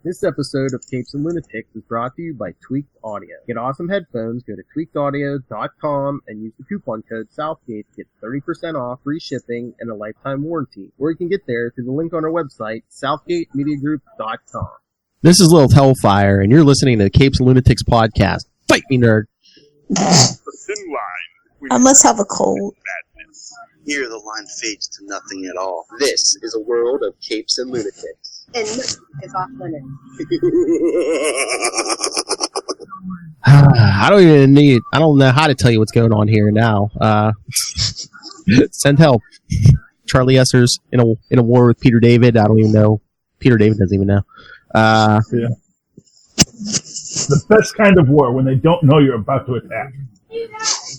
This episode of Capes and Lunatics is brought to you by Tweaked Audio. Get awesome headphones, go to tweakedaudio.com and use the coupon code Southgate to get 30% off, free shipping, and a lifetime warranty. Or you can get there through the link on our website, southgatemediagroup.com. This is Lil Hellfire, and you're listening to the Capes and Lunatics podcast. Fight me, nerd! I must have a cold. Here the line fades to nothing at all. This is a world of Capes and Lunatics. And it's off limits. I don't know how to tell you what's going on here now. Send help. Charlie Esser's in a war with Peter David. I don't even know. Peter David doesn't even know. Yeah. The best kind of war, when they don't know you're about to attack.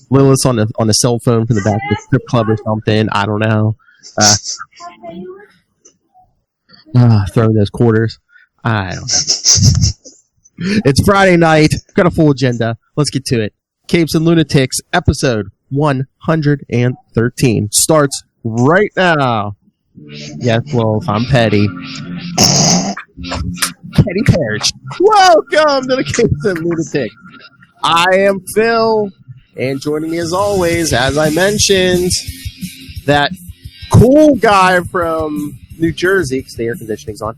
Lilith's on the cell phone from the back of the strip club or something. I don't know. Throwing those quarters. I don't know. It's Friday night. Got a full agenda. Let's get to it. Capes and Lunatics, episode 113 starts right now. Yes, well, if I'm petty. Petty Perich. Welcome to the Capes and Lunatics. I am Phil, and joining me as always, as I mentioned, that cool guy from New Jersey, because the air conditioning's on.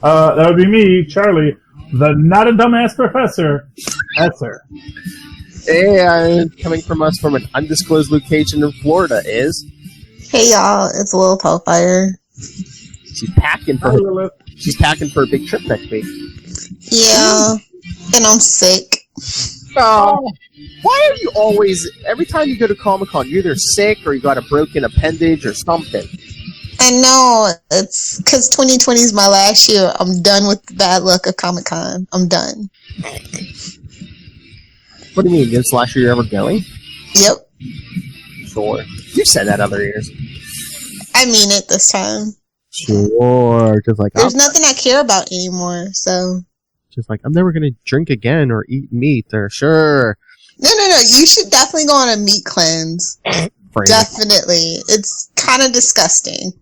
That would be me, Charlie, the not a dumbass professor, Esser. And coming from us from an undisclosed location in Florida is... Hey y'all, it's Lil Hellfire. She's packing for a big trip next week. Yeah, and I'm sick. Oh, why are you always, every time you go to Comic-Con, you're either sick or you got a broken appendage or something? I know, it's because 2020 is my last year. I'm done with the bad luck of Comic-Con. I'm done. What do you mean, this last year you're ever going? Yep. Sure. You said that other years. I mean it this time. Sure. Just like there's nothing I care about anymore, so. Just like, I'm never going to drink again or eat meat or sure. No. You should definitely go on a meat cleanse. Definitely. It's kind of disgusting.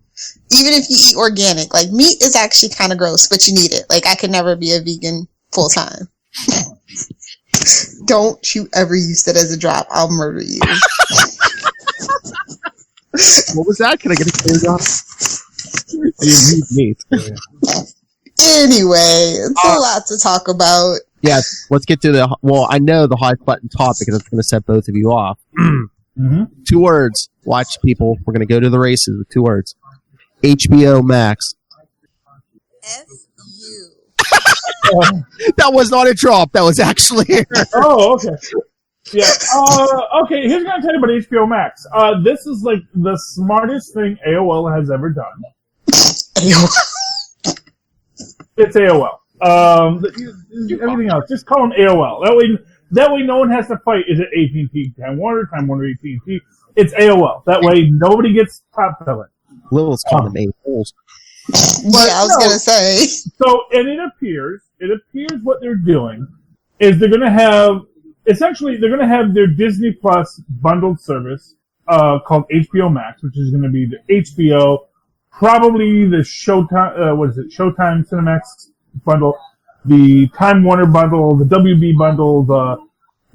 Even if you eat organic. Like, meat is actually kind of gross, but you need it. Like, I could never be a vegan full time. Don't you ever use it as a drop. I'll murder you. What was that? Can I get a clear off? You need meat. Anyway, it's a lot to talk about. Yes, let's get to I know the hot button topic because it's going to set both of you off. Mm-hmm. 2 words. Watch, people. We're going to go to the races with 2 words. HBO MAX. F-U. That was not a drop. That was actually here. Oh, okay. Yeah. Okay, here's what I'm going to tell you about HBO Max. This is like the smartest thing AOL has ever done. AOL. It's AOL. Everything else, just call them AOL. That way no one has to fight. Is it AT&T, Time Warner, AT&T? It's AOL. That way nobody gets top billing. Lil's calling them A-holes. Yeah, I was going to say. So, and it appears what they're doing is they're going to have their Disney Plus bundled service, called HBO Max, which is going to be the HBO, probably the Showtime, Showtime Cinemax bundle, the Time Warner bundle, the WB bundle, the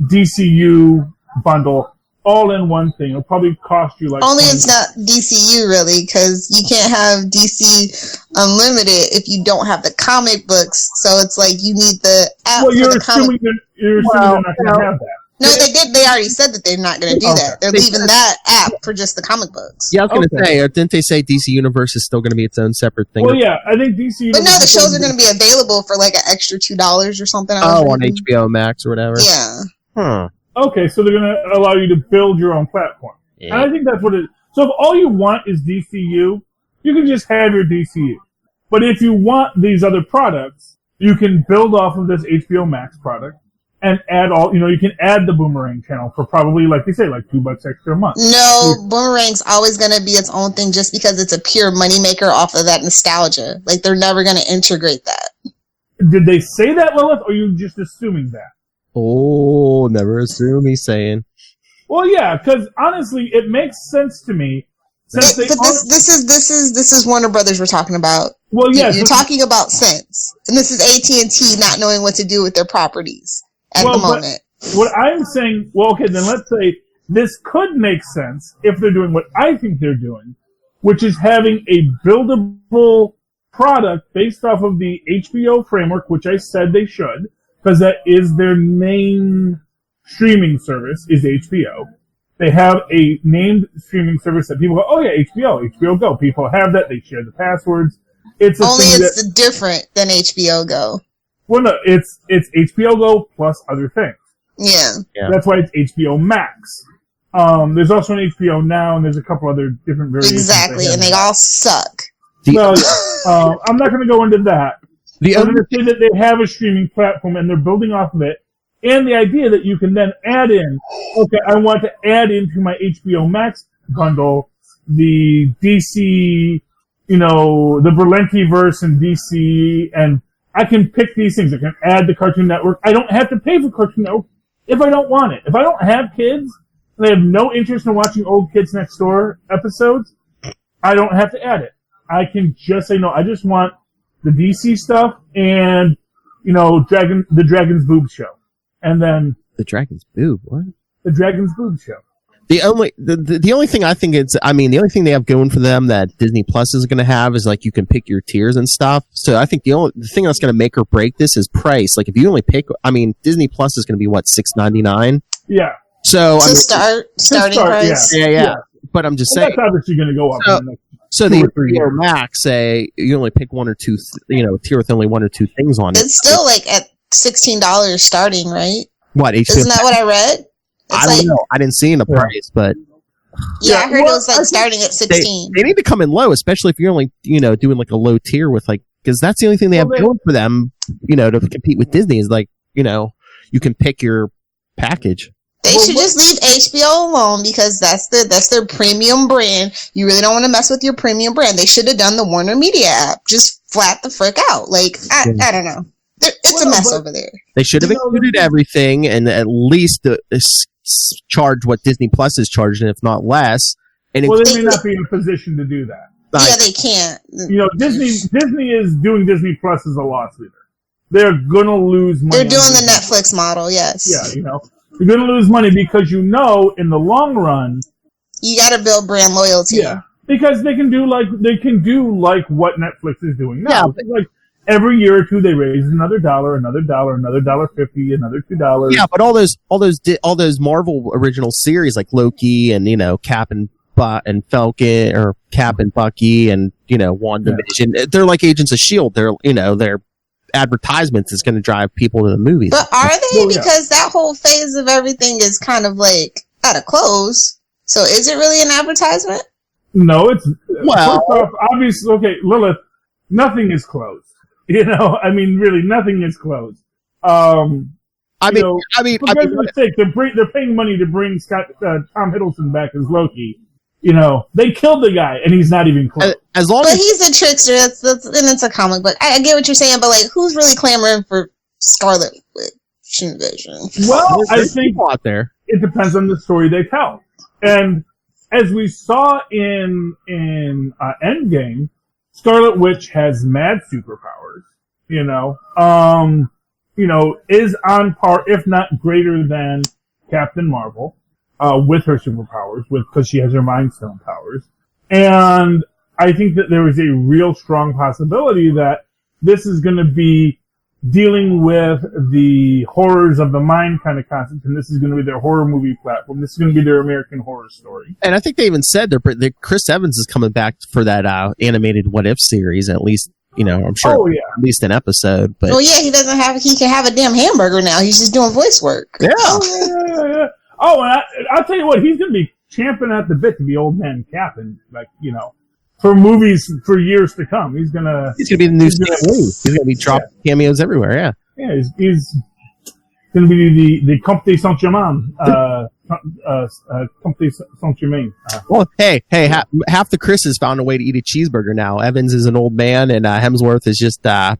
DCU bundle, all in one thing. It'll probably cost you like... Only it's not DCU, really, because you can't have DC Unlimited if you don't have the comic books. So it's like you need the app for the comic. You're assuming they're not going to have that. No, they did. They already said that they're not going to do that. They're leaving that app for just the comic books. Yeah, I was going to say, didn't they say DC Universe is still going to be its own separate thing? Well, yeah, I think DC Universe... But no, the shows are going to be available for like an extra $2 or something. On HBO Max or whatever. Yeah. Huh. Okay, so they're going to allow you to build your own platform. Yeah. And I think that's what it is. So if all you want is DCU, you can just have your DCU. But if you want these other products, you can build off of this HBO Max product and add you can add the Boomerang channel for probably, like they say, like $2 extra a month. No, Boomerang's always going to be its own thing just because it's a pure moneymaker off of that nostalgia. Like, they're never going to integrate that. Did they say that, Lilith, or are you just assuming that? Oh, never assume he's saying. Well, yeah, because honestly, it makes sense to me since But this is Warner Brothers we're talking about. Well, yes, you're talking about sense, and this is AT&T not knowing what to do with their properties at the moment. What I'm saying, well, okay, then let's say this could make sense if they're doing what I think they're doing, which is having a buildable product based off of the HBO framework, which I said they should, because that is their main streaming service, is HBO. They have a named streaming service that people go, oh yeah, HBO Go. People have that. They share the passwords. It's different than HBO Go. Well, no, it's HBO Go plus other things. Yeah. That's why it's HBO Max. There's also an HBO Now, and there's a couple other different variations. Exactly, and they all suck. Well, I'm not going to go into that. I'm going to say that they have a streaming platform, and they're building off of it. And the idea that you can then add in, okay, I want to add into my HBO Max bundle the DC, the Berlanti-verse and DC, and I can pick these things. I can add the Cartoon Network. I don't have to pay for Cartoon Network if I don't want it. If I don't have kids, and I have no interest in watching Old Kids Next Door episodes, I don't have to add it. I can just say, no, I just want the DC stuff and, the Dragon's Boob Show. And then the Dragon's Boob, what? The Dragon's Boob Show. The only thing I think the only thing they have going for them that Disney Plus is going to have is like you can pick your tiers and stuff. So I think the thing that's going to make or break this is price. Like if you only pick, Disney Plus is going to be what, $6.99? Yeah. So starting price. Yeah. But I'm just saying that's obviously going to go up. So the HBO Max, say you only pick one or two, tier with only one or two things on it. It's still like at $16 starting, right? What, HBO? Isn't that what I read? I don't know. I didn't see in the price, but yeah, I heard it was like starting at 16. They need to come in low, especially if you're only doing like a low tier with because that's the only thing they have going for them, to compete with Disney is like you can pick your package. They should just leave HBO alone because that's their premium brand. You really don't want to mess with your premium brand. They should have done the Warner Media app. Just flat the frick out. Like I don't know. It's a mess over there. They should have included everything and at least charge what Disney Plus is charging, if not less. And they may not be in a position to do that. Yeah, they can't. Disney is doing Disney Plus as a loss leader. They're gonna lose money. They're doing the Netflix model, yes. Yeah, you're gonna lose money because in the long run, you got to build brand loyalty. Yeah, because they can do like what Netflix is doing now. Yeah. Like every year or two, they raise another $1, another $1.50, another $2. Yeah, but all those Marvel original series like Loki and Cap and Falcon or Cap and Bucky and WandaVision, they're like Agents of S.H.I.E.L.D. They're advertisements is going to drive people to the movies. But are they? Because that whole phase of everything is kind of like at a close. So is it really an advertisement? No, it's first off, obviously. Okay, Lilith, nothing is closed. Really, nothing is closed. For goodness sake, they're paying money to bring Tom Hiddleston back as Loki. They killed the guy, and he's not even close. But he's a trickster. And it's a comic book. I get what you're saying, but like, who's really clamoring for Scarlet Witch Vision? Well, I think out there. It depends on the story they tell. And as we saw in Endgame, Scarlet Witch has mad superpowers. Is on par, if not greater than Captain Marvel. With her superpowers, because she has her Mind Stone powers. And I think that there is a real strong possibility that this is going to be dealing with the horrors of the mind kind of concept, and this is going to be their horror movie platform. This is going to be their American Horror Story. And I think they even said that Chris Evans is coming back for that animated What If series, at least, I'm sure at least an episode. But he can have a damn hamburger now. He's just doing voice work. Yeah. Oh, and I'll tell you what, he's going to be champing at the bit to be Old Man Cap, and for movies for years to come. He's going to be the new Stan Lee. He's going to be dropping cameos everywhere. Yeah. Yeah, he's going to be the Comte de Saint-Germain. Comte de Saint-Germain. Well, hey, half the Chris's found a way to eat a cheeseburger now. Evans is an old man, and Hemsworth is just yeah.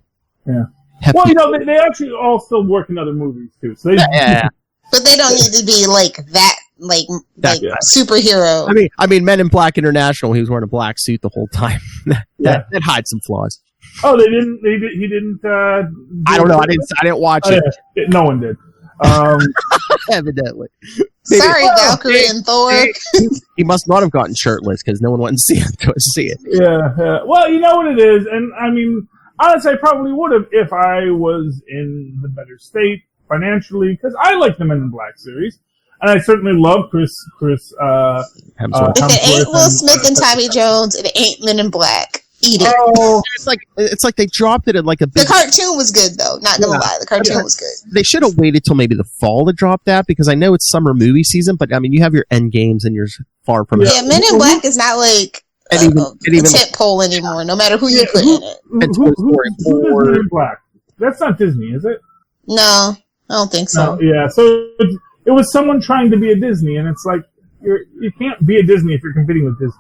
Well, they actually all still work in other movies too. So but they don't need to be like that superhero. I mean, Men in Black International. He was wearing a black suit the whole time. that hides some flaws. Oh, he didn't. I don't know. I didn't watch it. No one did. Evidently. Sorry, Valkyrie and Thor. He must not have gotten shirtless because no one went to see it. Yeah. Well, you know what it is, and I mean, honestly, I probably would have if I was in the better state financially, because I like the Men in Black series, and I certainly love Chris. Hemsworth. If it ain't Will Smith and Tommy Jones, it ain't Men in Black. Eat it. Oh, it's like they dropped it at like a big... The cartoon was good though. Not gonna lie, the cartoon was good. They should have waited till maybe the fall to drop that, because I know it's summer movie season, but I mean, you have your end games and you're far from... Yeah, Men in Black is not like a tent pole anymore, no matter who you put in it. Who's Men in Black? That's not Disney, is it? No, I don't think so. No, yeah, so it was someone trying to be a Disney, and it's like, you can't be a Disney if you're competing with Disney,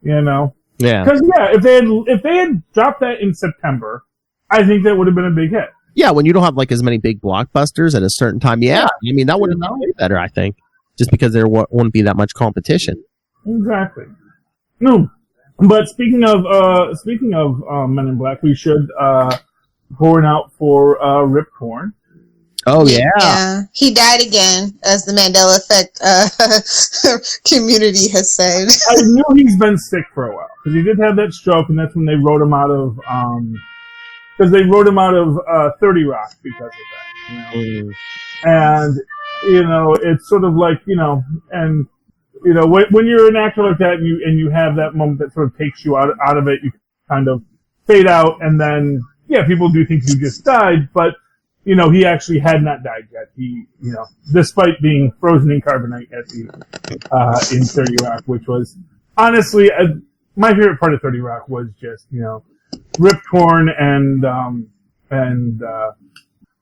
you know? Yeah. Because if they had dropped that in September, I think that would have been a big hit. Yeah, when you don't have like as many big blockbusters at a certain time, I mean, that would have been way better, I think, just because there wouldn't be that much competition. Exactly. No, but speaking of Men in Black, we should pour it out for Rip Torn. Oh yeah. Yeah, he died again, as the Mandela Effect community has said. I knew he's been sick for a while because he did have that stroke, and that's when they wrote him out of 30 Rock because of that. You know? And you know, it's sort of like, you know, and you know, when you're an actor like that, and you have that moment that sort of takes you out of it, you kind of fade out, and then people do think you just died, but you know, he actually had not died yet. He, you know, despite being frozen in carbonite at the in 30 Rock, which was honestly my favorite part of 30 Rock was just, you know, Rip Torn and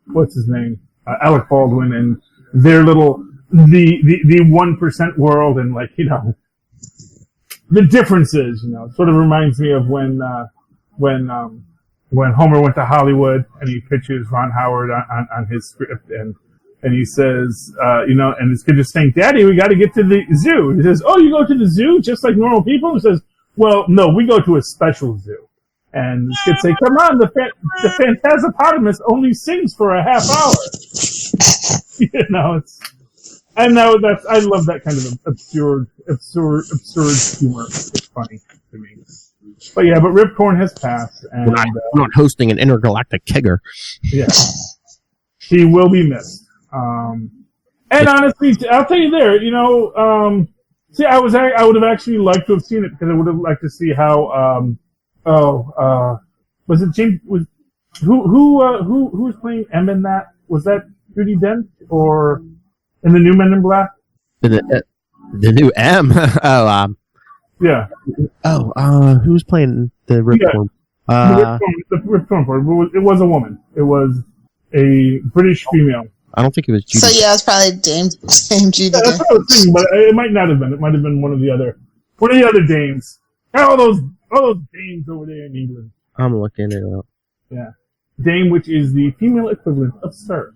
what's his name, Alec Baldwin, and their little the 1% world, and like, you know, the differences. You know, it sort of reminds me of when Homer went to Hollywood and he pitches Ron Howard on his script, and he says, you know, and his kid is saying, "Daddy, we got to get to the zoo." He says, "Oh, you go to the zoo just like normal people?" He says, "Well, no, we go to a special zoo." And his kids say, "Come on, the Phantasopotamus only sings for a half hour." You know, I love that kind of absurd humor. It's funny to me. But yeah, but Rip Torn has passed, and we're not hosting an intergalactic kegger. Yeah, he will be missed. And honestly, I'll tell you there, you know, see, I would have actually liked to have seen it, because I would have liked to see how, was it James? Who was playing M in that? Was that Judi Dench, or in the new Men in Black? The new M. Yeah. Who was playing the Rip Torn? The Rip Torn part. It was a woman. It was a British female. I don't think it was Judi. So yeah, it was probably Dame Judi. Yeah, that's what I was thinking, but it might not have been. It might have been one of the other dames. All those dames over there in England. I'm looking it up. Yeah, dame, which is the female equivalent of sir.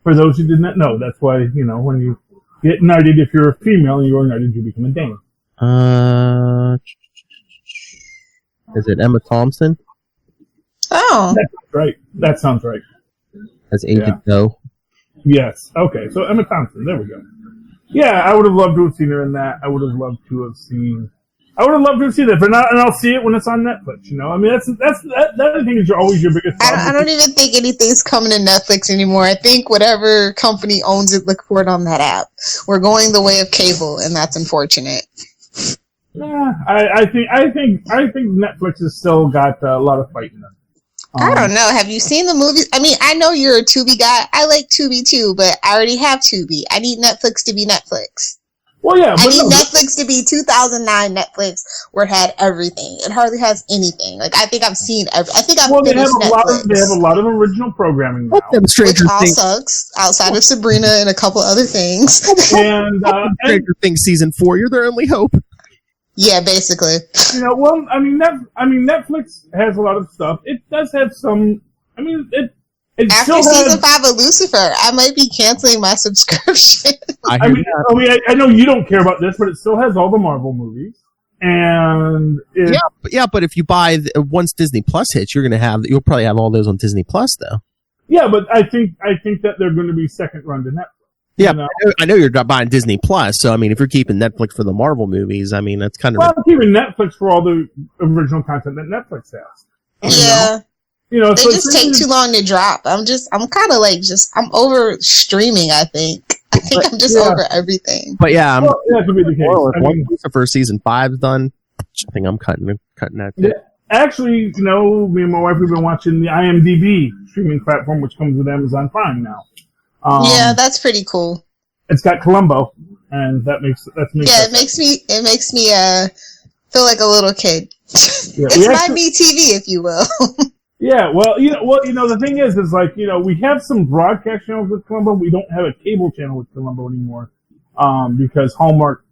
For those who did not know, that's why, you know, when you get knighted, if you're a female and you are knighted, you become a dame. Is it Emma Thompson? Oh. That sounds right. As Agent Doe? Yes. Okay, so Emma Thompson, there we go. Yeah, I would have loved to have seen her in that. I would have loved to have seen that, but not, and I'll see it when it's on Netflix, you know? I mean, that I think is always your biggest problem. I don't even think anything's coming to Netflix anymore. I think whatever company owns it, look for it on that app. We're going the way of cable, and that's unfortunate. Yeah, I think Netflix has still got a lot of fight in them. I don't know. Have you seen the movies? I mean, I know you're a Tubi guy. I like Tubi too, but I already have Tubi. I need Netflix to be Netflix. Well, yeah. I need Netflix to be 2009 Netflix, where it had everything. It hardly has anything. Like, I think I've seen finished they have Netflix. They have a lot of original programming now. Which all sucks, outside of Sabrina and a couple other things. And Stranger Things Season 4, you're their only hope. Yeah, basically. You know, well, I mean, Netflix has a lot of stuff. It does have some. I mean, it After season 5 of Lucifer, I might be canceling my subscription. I know you don't care about this, but it still has all the Marvel movies. And but if you buy once Disney Plus hits, you'll probably have all those on Disney Plus though. Yeah, but I think that they're going to be second run to Netflix. Yeah, I know you're buying Disney Plus, so I mean, if you're keeping Netflix for the Marvel movies, I mean, that's kind of. Well, I'm keeping Netflix for all the original content that Netflix has. Yeah. You know, they just take too long to drop. I'm kind of like I'm over streaming. I think I'm just over everything. But yeah, that could be the case. Once Lucifer season 5's done, I think I'm cutting that. Yeah, actually, you know, me and my wife we've been watching the IMDb streaming platform, which comes with Amazon Prime now. Yeah, that's pretty cool. It's got Columbo, and it makes me feel like a little kid. Yeah, it's my me TV, if you will. Yeah, well, the thing is like, you know, we have some broadcast channels with Columbo. We don't have a cable channel with Columbo anymore, because Hallmark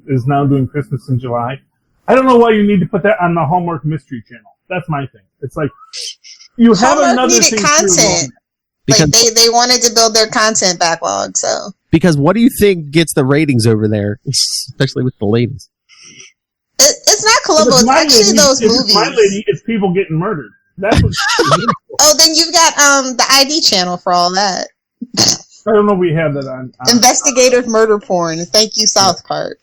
is now doing Christmas in July. I don't know why you need to put that on the Hallmark Mystery Channel. That's my thing. It's like, you have Hallmark another needed thing content. Like they wanted to build their content backlog, so. Because what do you think gets the ratings over there, especially with the ladies? It's not Columbo. It's actually those movies. My lady, it's people getting murdered. That's what. Oh, then you've got the ID channel for all that. I don't know if we have that on investigative murder porn. Thank you, South Park.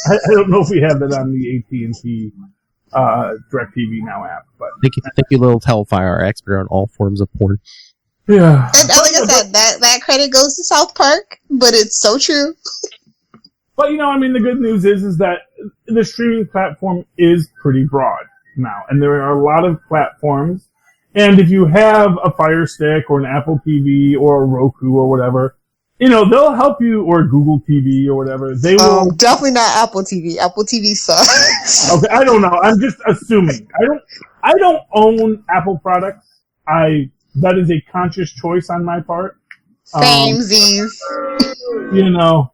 I don't know if we have that on the AT&T DirecTV Now app, but thank you, little Hellfire, our expert on all forms of porn. Yeah, and like I said, that credit goes to South Park, but it's so true. But you know, I mean, the good news is that the streaming platform is pretty broad now, and there are a lot of platforms. And if you have a Fire Stick or an Apple TV or a Roku or whatever, you know, they'll help you, or Google TV or whatever. They will. Definitely not Apple TV. Apple TV sucks. Okay, I don't know. I'm just assuming. I don't own Apple products. That is a conscious choice on my part. Samesies. You know,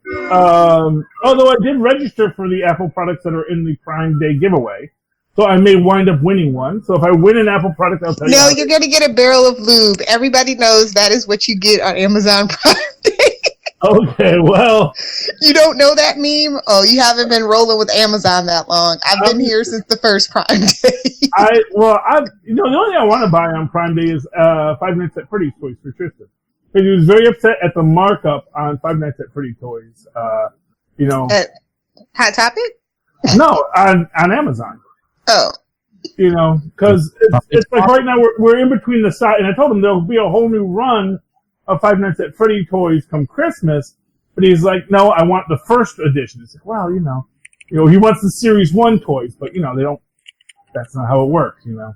although I did register for the Apple products that are in the Prime Day giveaway. So I may wind up winning one. So if I win an Apple product, I'll tell you. No, you're going to get a barrel of lube. Everybody knows that is what you get on Amazon Prime Day. Okay, well. You don't know that meme? Oh, you haven't been rolling with Amazon that long. I've been here since the first Prime Day. The only thing I want to buy on Prime Day is 5 Nights at Freddy's toys for Tristan. Because he was very upset at the markup on 5 Nights at Freddy's toys. At Hot Topic? No, on Amazon. Oh. You know, because it's like right now we're in between the side, and I told him there'll be a whole new run of 5 Nights at Freddy toys come Christmas, but he's like, no, I want the first edition. It's like, well, you know, he wants the Series 1 toys, but, you know, that's not how it works, you know.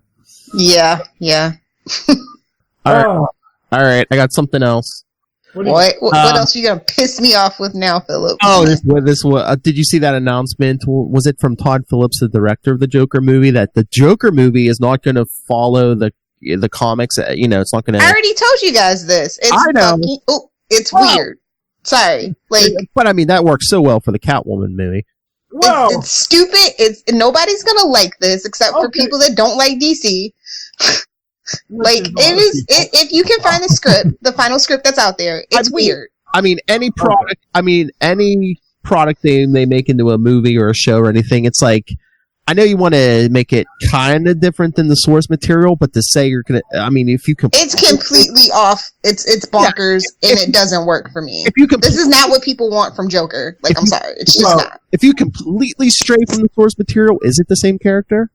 Yeah. All right, I got something else. What else are you going to piss me off with now, Philip? Oh, did you see that announcement? Was it from Todd Phillips, the director of the Joker movie, that the Joker movie is not going to follow the comics? You know, it's not going to. I already told you guys this. I know. It's weird. Sorry. But I mean, that works so well for the Catwoman movie. Well, it's stupid. Nobody's going to like this except for people that don't like DC. If you can find the script, the final script that's out there, it's weird. I mean, any product they make into a movie or a show or anything, it's like, I know you want to make it kind of different than the source material, but to say you're going to, I mean, if you can... It's completely off. It's bonkers, and it doesn't work for me. This is not what people want from Joker. I'm sorry. It's just not. If you completely stray from the source material, is it the same character?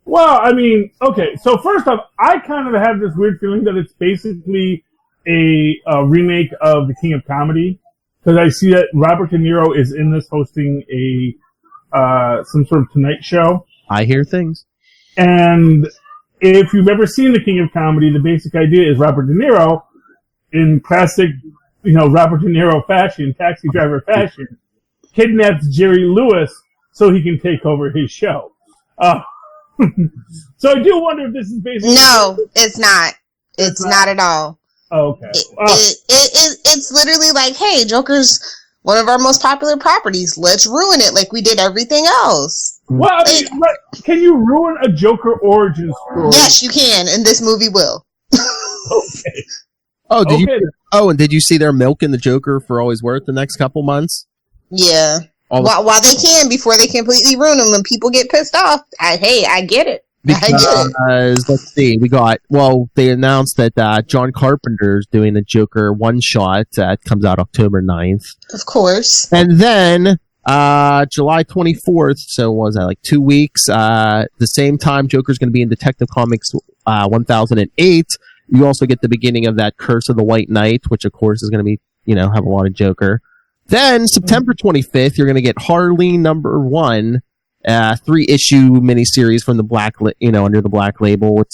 Well, I mean, okay, so first off, I kind of have this weird feeling that it's basically a remake of The King of Comedy, because I see that Robert De Niro is in this hosting some sort of Tonight Show. I hear things. And if you've ever seen The King of Comedy, the basic idea is Robert De Niro, in classic, Robert De Niro fashion, taxi driver fashion, kidnaps Jerry Lewis so he can take over his show. So I do wonder if this is basically... No, it's not. It's not at all. Okay. It's literally like, hey, Joker's one of our most popular properties. Let's ruin it like we did everything else. Well, I mean, can you ruin a Joker origin story? Yes, you can, and this movie will. Okay. Oh, did Okay. you? Oh, and did you see they're milking the Joker for all he's worth the next couple months? Yeah. All While they can, before they completely ruin him and people get pissed off. I get it. I get it. Because, let's see, they announced that John Carpenter's doing a Joker one-shot that comes out October 9th. Of course. And then, July 24th, so what was that, like 2 weeks, the same time Joker's going to be in Detective Comics 1008, you also get the beginning of that Curse of the White Knight, which of course is going to be, have a lot of Joker. Then, September 25th, you're going to get Harley #1, 3-issue miniseries from the under the Black Label. I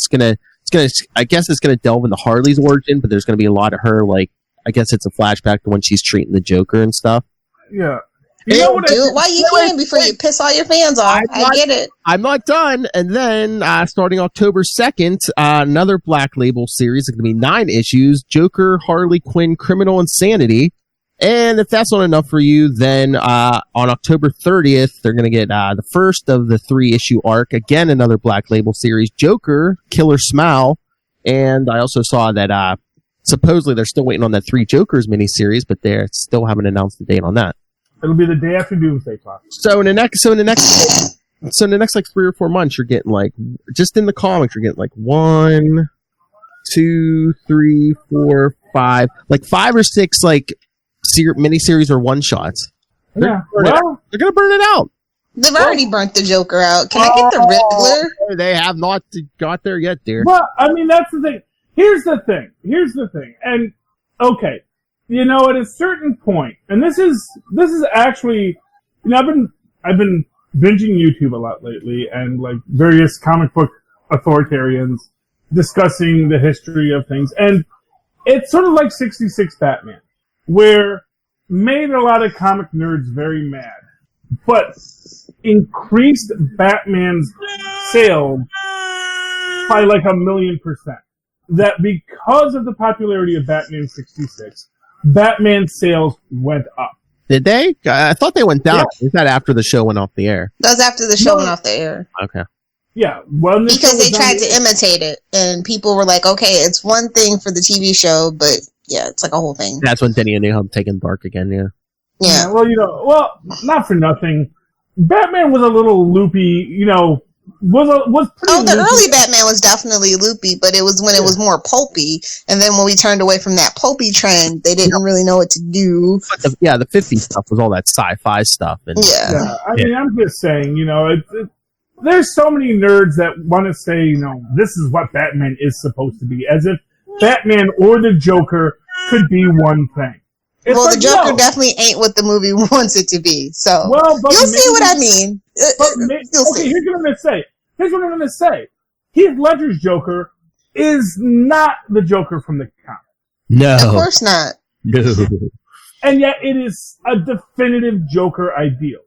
guess it's gonna delve into Harley's origin, but there's gonna be a lot of her, like, I guess it's a flashback to when she's treating the Joker and stuff. Yeah. Do it while you can before you piss all your fans off. I get it. I'm not done. And then, starting October 2nd, another Black Label series. It's gonna be 9 issues. Joker, Harley Quinn, Criminal Insanity. And if that's not enough for you, then on October 30th, they're going to get the first of the 3-issue arc. Again, another Black Label series, Joker, Killer Smile. And I also saw that supposedly they're still waiting on that 3 Jokers miniseries, but they still haven't announced the date on that. It'll be the day after Doomsday Clock. So in the next like 3 or 4 months, you're getting like, just in the comics, you're getting like 1, 2, 3, 4, 5, like 5 or 6 like miniseries or one-shots. Yeah, they're gonna burn it out. They've already burnt the Joker out. Can I get the Riddler? They have not got there yet, dear. Well, I mean, that's the thing. Here's the thing. And, okay, at a certain point, and this is actually, I've been binging YouTube a lot lately, and like various comic book authoritarians discussing the history of things, and it's sort of like 66 Batman, where made a lot of comic nerds very mad, but increased Batman's sales by like 1,000,000%. That because of the popularity of Batman 66, Batman's sales went up. Did they? I thought they went down. Yeah. Is that after the show went off the air? That was after the show went off the air. Okay. Yeah. Well, because they tried to imitate it, and people were like, okay, it's one thing for the TV show, but yeah, it's like a whole thing. That's when Denny and Newham taking Bark again, yeah. Yeah. Well, not for nothing. Batman was a little loopy, was pretty the loopy. early Batman was definitely loopy, but it was when it was more pulpy, and then when we turned away from that pulpy trend, they didn't really know what to do. But the 50s stuff was all that sci-fi stuff. And, I mean, I'm just saying, there's so many nerds that want to say, this is what Batman is supposed to be, as if Batman or the Joker could be one thing. Well, the Joker definitely ain't what the movie wants it to be. So you'll see what I mean. Here's what I'm going to say. Heath Ledger's Joker is not the Joker from the comic. No. Of course not. No. And yet it is a definitive Joker ideal.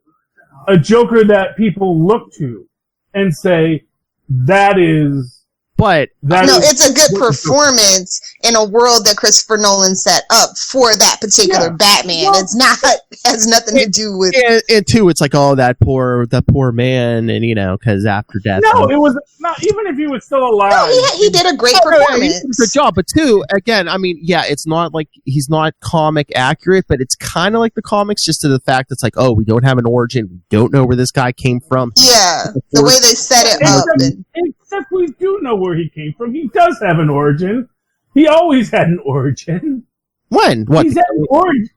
A Joker that people look to and say, that is... it's a good performance in a world that Christopher Nolan set up for that particular Batman. Well, it's not has nothing to do with. And too, it's like, oh, that poor man, and because after death. No, it was not. Even if he was still alive, no, he did a great performance. He did a good job, but too, again, I mean, it's not like he's not comic accurate, but it's kind of like the comics, just to the fact it's like, oh, we don't have an origin, we don't know where this guy came from. Yeah, the way they set it up. Except we do know where he came from. He does have an origin. He always had an origin. When? What? He's had an origin.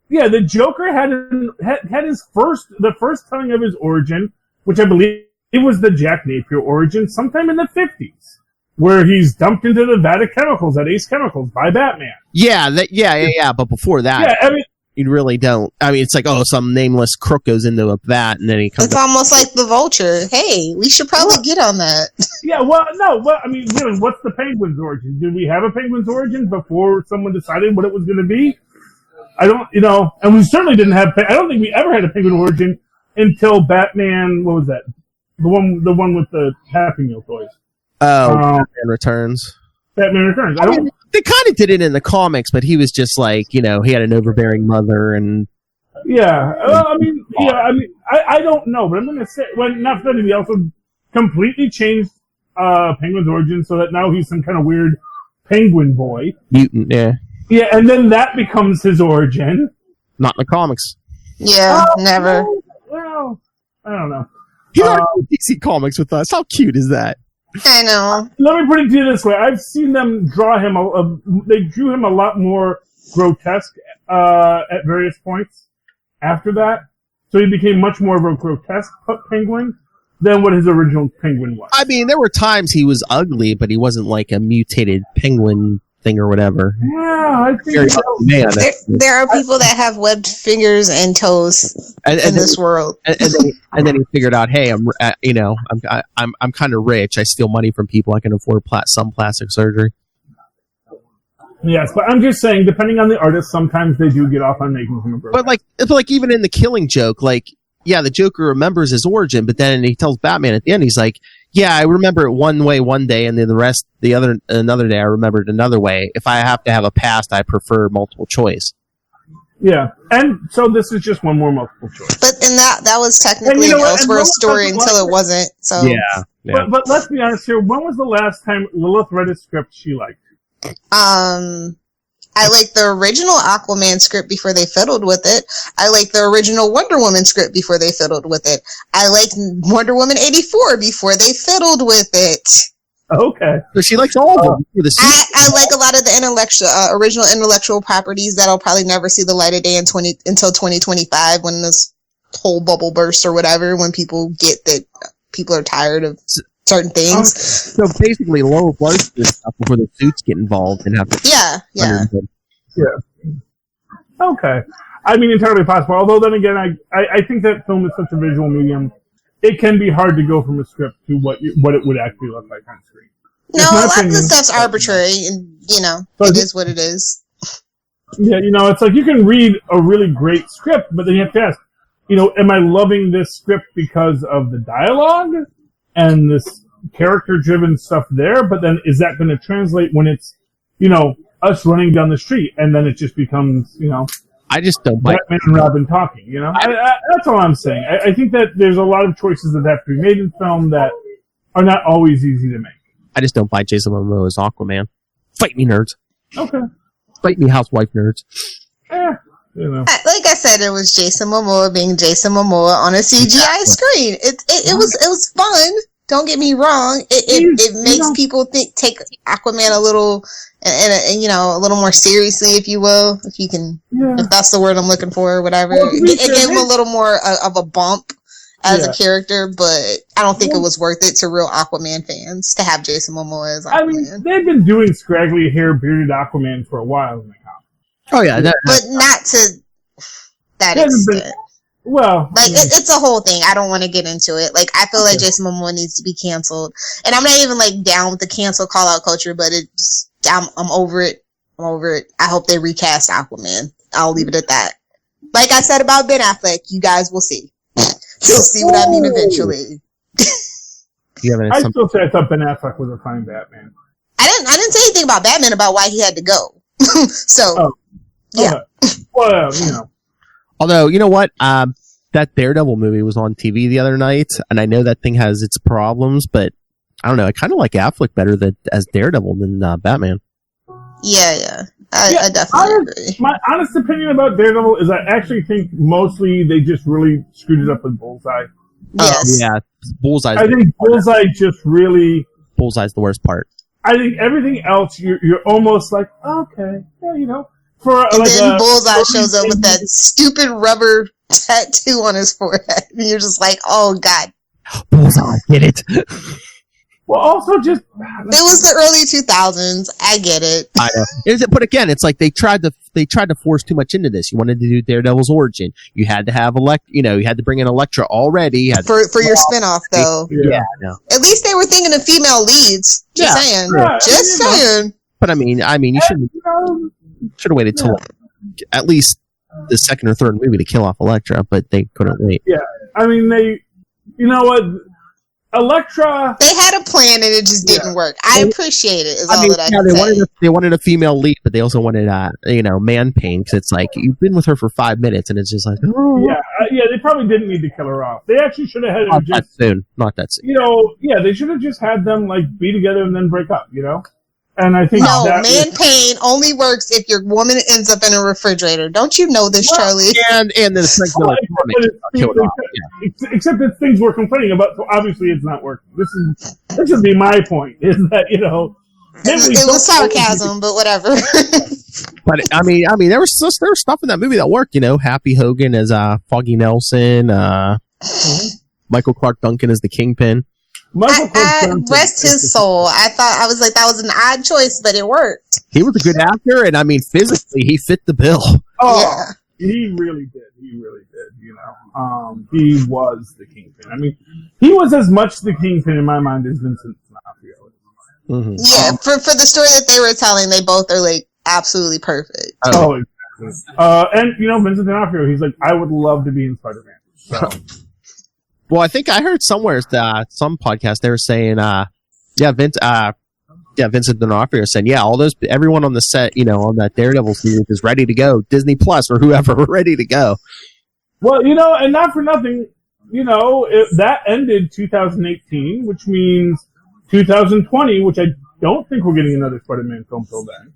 The Joker had the first telling of his origin, which I believe it was the Jack Napier origin, sometime in the 50s, where he's dumped into the vat of chemicals at Ace Chemicals by Batman. Yeah. But before that, you really don't. I mean, it's like, oh, some nameless crook goes into a vat and then he comes. It's almost like the Vulture. Hey, we should probably get on that. Yeah, well, no, but I mean, really, what's the Penguin's origin? Did we have a Penguin's origin before someone decided what it was going to be? I don't, and we certainly didn't have. I don't think we ever had a Penguin origin until Batman. What was that? The one with the Happy Meal toys. Oh, Batman Returns. Batman Returns. They kind of did it in the comics, but he was just like, he had an overbearing mother and. Yeah, I don't know, but I'm going to say, not that he also completely changed Penguin's origin, so that now he's some kind of weird penguin boy. Mutant, yeah. Yeah, and then that becomes his origin. Not in the comics. Yeah, never. Well, I don't know. He's not in DC Comics with us. How cute is that? I know. Let me put it to you this way. I've seen them draw him, they drew him a lot more grotesque at various points after that. So he became much more of a grotesque penguin than what his original penguin was. I mean, there were times he was ugly, but he wasn't like a mutated penguin thing or whatever. Yeah, I think Very so. man. There are people that have webbed fingers and toes in this world. And then he figured out, hey, I'm kind of rich. I steal money from people. I can afford some plastic surgery. Yes, but I'm just saying, depending on the artist, sometimes they do get off on making him a grotesque. But like even in the Killing Joke, like, yeah, the Joker remembers his origin, but then he tells Batman at the end, he's like, yeah, I remember it one way one day, and then another day I remember it another way. If I have to have a past, I prefer multiple choice. Yeah, and so this is just one more multiple choice. But and that was technically an Elseworld story until it wasn't. So Yeah. But let's be honest here. When was the last time Lilith read a script she liked? I like the original Aquaman script before they fiddled with it. I like the original Wonder Woman script before they fiddled with it. I liked Wonder Woman 84 before they fiddled with it. Okay. So she likes all of them. I like a lot of the original intellectual properties that'll probably never see the light of day until 2025 when this whole bubble bursts or whatever, when people get that people are tired of certain things. So basically, Lois likes this stuff before the suits get involved and have to. Yeah. Okay. I mean, entirely possible. Although then again, I think that film is such a visual medium. It can be hard to go from a script to what it would actually look like on screen. No, a lot of the stuff's arbitrary, and it is what it is. Yeah, it's like you can read a really great script, but then you have to ask, am I loving this script because of the dialogue and this character-driven stuff there? But then is that going to translate when it's, us running down the street, and then it just becomes, I just don't like Batman and Robin talking, that's all I'm saying. I think that there's a lot of choices that have to be made in film that are not always easy to make. I just don't buy Jason Momoa as Aquaman. Fight me, nerds. Okay. Fight me, housewife nerds. Like I said, it was Jason Momoa being Jason Momoa on a CGI screen. It was fun. Don't get me wrong. It makes people take Aquaman a little, and a little more seriously, if you will, if that's the word I'm looking for, or whatever. It gave him a little more of a bump as a character, but I don't think it was worth it to real Aquaman fans to have Jason Momoa as Aquaman. I mean, they've been doing scraggly hair, bearded Aquaman for a while in the comics. Oh yeah, but not to that extent. It's a whole thing. I don't want to get into it. Like, I feel like Jason Momoa needs to be canceled, and I'm not even down with the cancel call out culture. But I'm over it. I'm over it. I hope they recast Aquaman. I'll leave it at that. Like I said about Ben Affleck, you guys will see. You'll see what I mean eventually. I still say I thought Ben Affleck was a fine Batman. I didn't say anything about Batman about why he had to go. Yeah. Well, Although, you know what? That Daredevil movie was on TV the other night, and I know that thing has its problems, but I don't know. I kind of like Affleck better as Daredevil than Batman. Yeah. I definitely agree. My honest opinion about Daredevil is I actually think mostly they just really screwed it up with Bullseye. Yes. Yeah, Bullseye. I think Bullseye just really... Bullseye's the worst part. I think everything else, you're almost like, okay, yeah, and then Bullseye shows up with that stupid rubber tattoo on his forehead. And you're just like, oh, God. Bullseye, get it. Well, also just... It was the early 2000s. I get it. I know. But again, it's like they tried to force too much into this. You wanted to do Daredevil's origin. You had to have you had to bring in Elektra already. For your spinoff, though. Yeah, I know. At least they were thinking of female leads. Just saying. Yeah, just saying. But I mean, you should have waited till at least the second or third movie to kill off Elektra, but they couldn't wait. Yeah, I mean, you know what? Elektra. They had a plan and it just didn't work. I appreciate it. Is all that I can say. They wanted a female lead, but they also wanted man pain, because it's like you've been with her for 5 minutes and it's just like Yeah. They probably didn't need to kill her off. They actually should have had her not that soon. They should have just had them like be together and then break up. And I think man pain only works if your woman ends up in a refrigerator. Don't you know this, Charlie? And this except that things we're complaining about, so obviously it's not working. This would be my point, is that it was sarcasm, but whatever. But I mean, there was stuff in that movie that worked. Happy Hogan as Foggy Nelson, Michael Clark Duncan as the Kingpin. Rest his soul. I was like, that was an odd choice, but it worked. He was a good actor, and I mean, physically, he fit the bill. Oh, yeah. He really did. He was the Kingpin. I mean, he was as much the Kingpin in my mind as Vincent D'Onofrio. Mm-hmm. Yeah, for the story that they were telling, they both are like absolutely perfect. Oh, exactly. And Vincent D'Onofrio, he's like, I would love to be in Spider-Man. So. Well, I think I heard somewhere some podcast they were saying, Vincent D'Onofrio saying, everyone on the set, on that Daredevil series is ready to go. Disney Plus or whoever, we're ready to go. Well, and not for nothing, that ended 2018, which means 2020, which I don't think we're getting another Spider-Man film till then.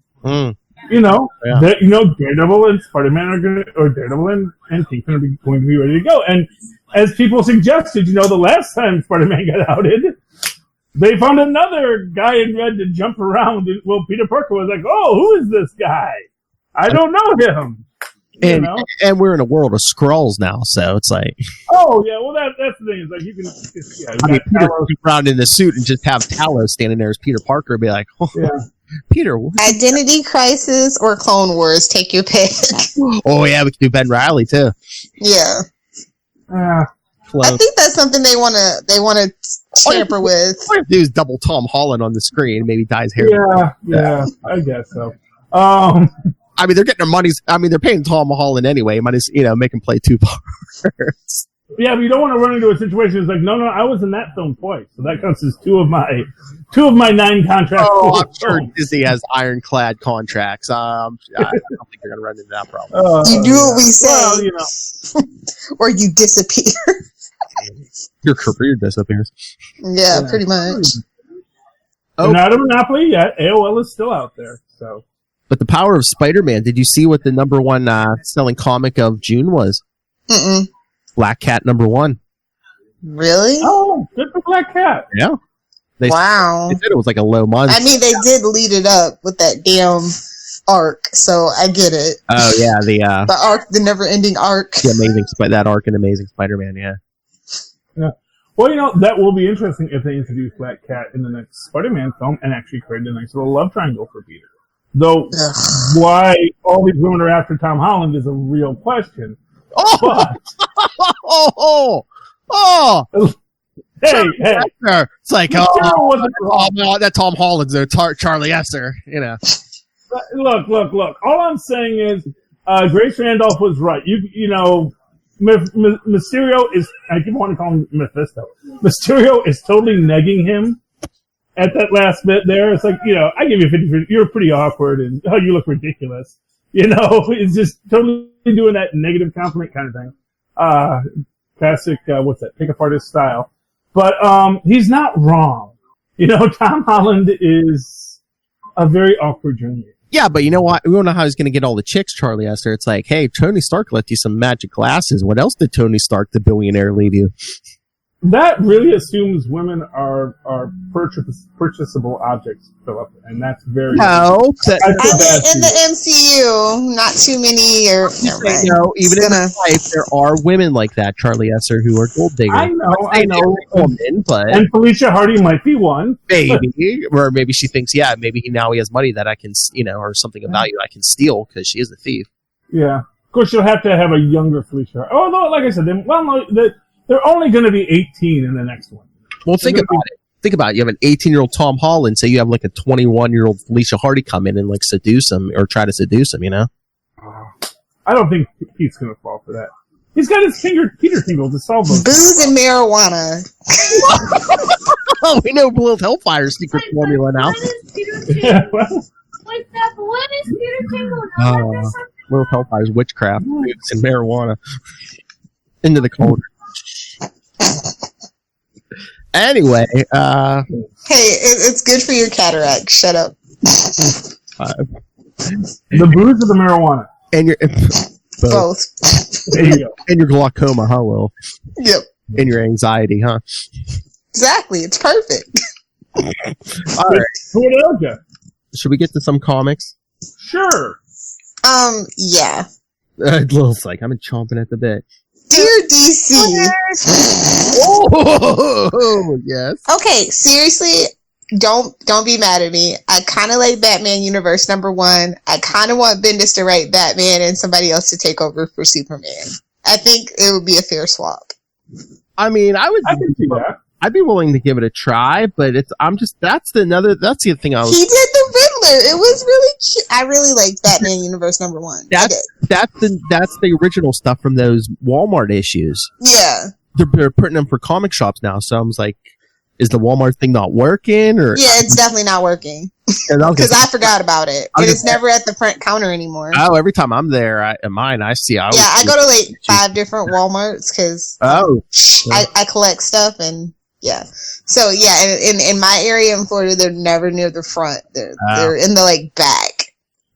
Daredevil and Spider-Man Daredevil and Kingpin are going to be ready to go. And as people suggested, the last time Spider-Man got outed, they found another guy in red to jump around. Well, Peter Parker was like, "Oh, who is this guy? I don't know him." And we're in a world of Skrulls now, so it's like, oh yeah, well that's the thing. It's like you can, Peter can go around in the suit and just have Talos standing there as Peter Parker and be like, "Oh, yeah. Peter, what? Identity Crisis or Clone Wars, take your pick." Oh yeah, we could do Ben Reilly too. Yeah. I think that's something they want to tamper with. All you have to do is double Tom Holland on the screen, maybe dye his hair. Yeah, I guess so. I mean, they're getting their money's. I mean, they're paying Tom Holland anyway. Might as make him play two parts. Yeah, but you don't want to run into a situation that's like, no, I was in that film twice, so that counts as two of my 9 contracts. Oh, I'm sure Disney has ironclad contracts. I don't think they're going to run into that problem. You do what we say, or you disappear. Your career disappears. Yeah, pretty much. Not a monopoly yet. AOL is still out there. So, but the power of Spider-Man. Did you see what the number one selling comic of June was? Mm-mm. Black Cat #1. Really? Oh, good for Black Cat. Yeah. Wow. They said it was like a low month. I mean, they did lead it up with that damn arc, so I get it. Oh yeah, the arc, the never-ending arc. That arc in Amazing Spider-Man. Yeah. Yeah. Well, that will be interesting if they introduce Black Cat in the next Spider-Man film and actually create a nice little love triangle for Peter. Though, why all these women are after Tom Holland is a real question. Oh! But, Hey! It's like, that Tom Holland's there, Charlie Esser, Look. All I'm saying is, Grace Randolph was right. Mysterio is, I keep wanting to call him Mephisto. Mysterio is totally negging him at that last bit there. It's like, I give you 50-50. You're pretty awkward and, you look ridiculous. It's just totally doing that negative compliment kind of thing. Classic, pick-up artist style. But, he's not wrong. Tom Holland is a very awkward journey. Yeah, but you know what? We don't know how he's going to get all the chicks, Charlie Esther. It's like, hey, Tony Stark left you some magic glasses. What else did Tony Stark, the billionaire, leave you? That really assumes women are purchasable objects, Philip, and that's very... No. In the MCU, not too many are... Even in life, there are women like that, Charlie Esser, who are gold diggers. I know. Woman, but and Felicia Hardy might be one. Maybe. Or maybe she thinks, maybe now he has money that I can, or something of value I can steal, because she is a thief. Yeah. Of course, she'll have to have a younger Felicia. Although, like I said, they're only going to be 18 in the next one. Well, think about it. You have an 18-year-old Tom Holland, so you have like a 21-year-old Felicia Hardy come in and like seduce him or try to seduce him, I don't think Pete's going to fall for that. He's got his Peter tingle to solve those. Booze and marijuana. Oh, we know Lilith Hellfire's secret formula now. Yeah, well, Wait, Beth, what is Peter Tingle? Lilith Hellfire's witchcraft, booze and marijuana. Into the corner. Anyway, Hey, it's good for your cataract. Shut up. the booze or the marijuana? and your Both. There you go. and your glaucoma, huh, Lil? Yep. And your anxiety, huh? Exactly. It's perfect. All right. So what else, Jeff? Should we get to some comics? Sure. Yeah. Lil's like, I'm chomping at the bit. Dear DC. Oh, yes. Okay, seriously, don't be mad at me. I kind of like Batman Universe #1. I kind of want Bendis to write Batman and somebody else to take over for Superman. I think it would be a fair swap. I mean, I can see that. I'd be willing to give it a try, but that's the other thing I was. He did the Riddler. It was really cute. I really liked Batman Universe #1. That's the original stuff from those Walmart issues. Yeah. They're putting them for comic shops now, so I was like, is the Walmart thing not working? Or Yeah, it's definitely not working. Because I forgot about it. And it's never at the front counter anymore. Oh, every time I'm there at mine, I see. I go to like 5 different Walmarts because I collect stuff and yeah. So yeah, in my area in Florida, they're never near the front. They're in the like back.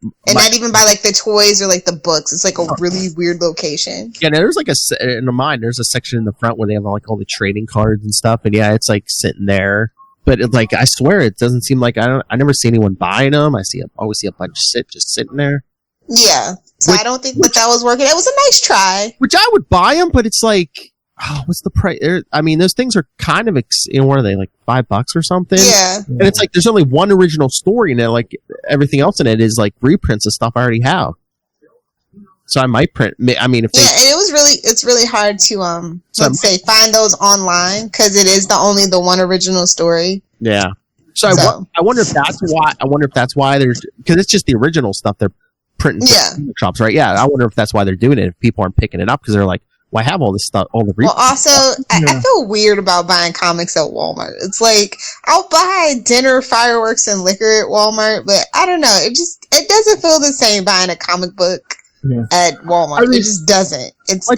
And not even by like the toys or like the books. It's like a really weird location. Yeah, there's like in mine, there's a section in the front where they have like all the trading cards and stuff. And yeah, it's like sitting there. But it, like, I swear, it doesn't seem like I never see anyone buying them. I always see a bunch just sitting there. Yeah. So I don't think that was working. It was a nice try. Which I would buy them, but it's like, what's the price? I mean, those things are kind of, what are they, like $5 or something? Yeah. And it's like, there's only one original story in it. Like, everything else in it is like reprints of stuff I already have. So I might print. I mean, if it's really hard to find those online because it is the one original story. Yeah. So I wonder if that's why. There's because it's just the original stuff they're printing for shops, right? Yeah. I wonder if that's why they're doing it. If people aren't picking it up because they're like, well, I have all this stuff, all the. Well, also, I feel weird about buying comics at Walmart. It's like I'll buy dinner, fireworks, and liquor at Walmart, but I don't know. It doesn't feel the same buying a comic book. Yeah. At Walmart. It just doesn't. It's a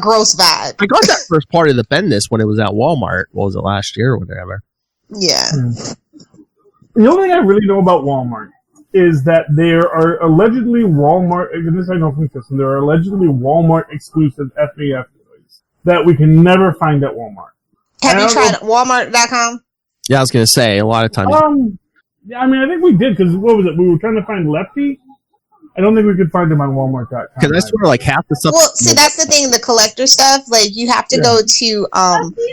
gross vibe. I got that first part of the Bendis when it was at Walmart. What was it, last year or whatever? Yeah. The only thing I really know about Walmart is that there are allegedly Walmart, and this I know from Kristen, there are allegedly Walmart exclusive FAF toys that we can never find at Walmart. Have you tried Walmart.com? Yeah, I was going to say, a lot of times. Yeah, I mean, I think we did, because what was it? We were trying to find Lefty. I don't think we could find them on Walmart.com. Because I swear, like, half the stuff... Well, see, that's the thing, the collector stuff, like, you have to go to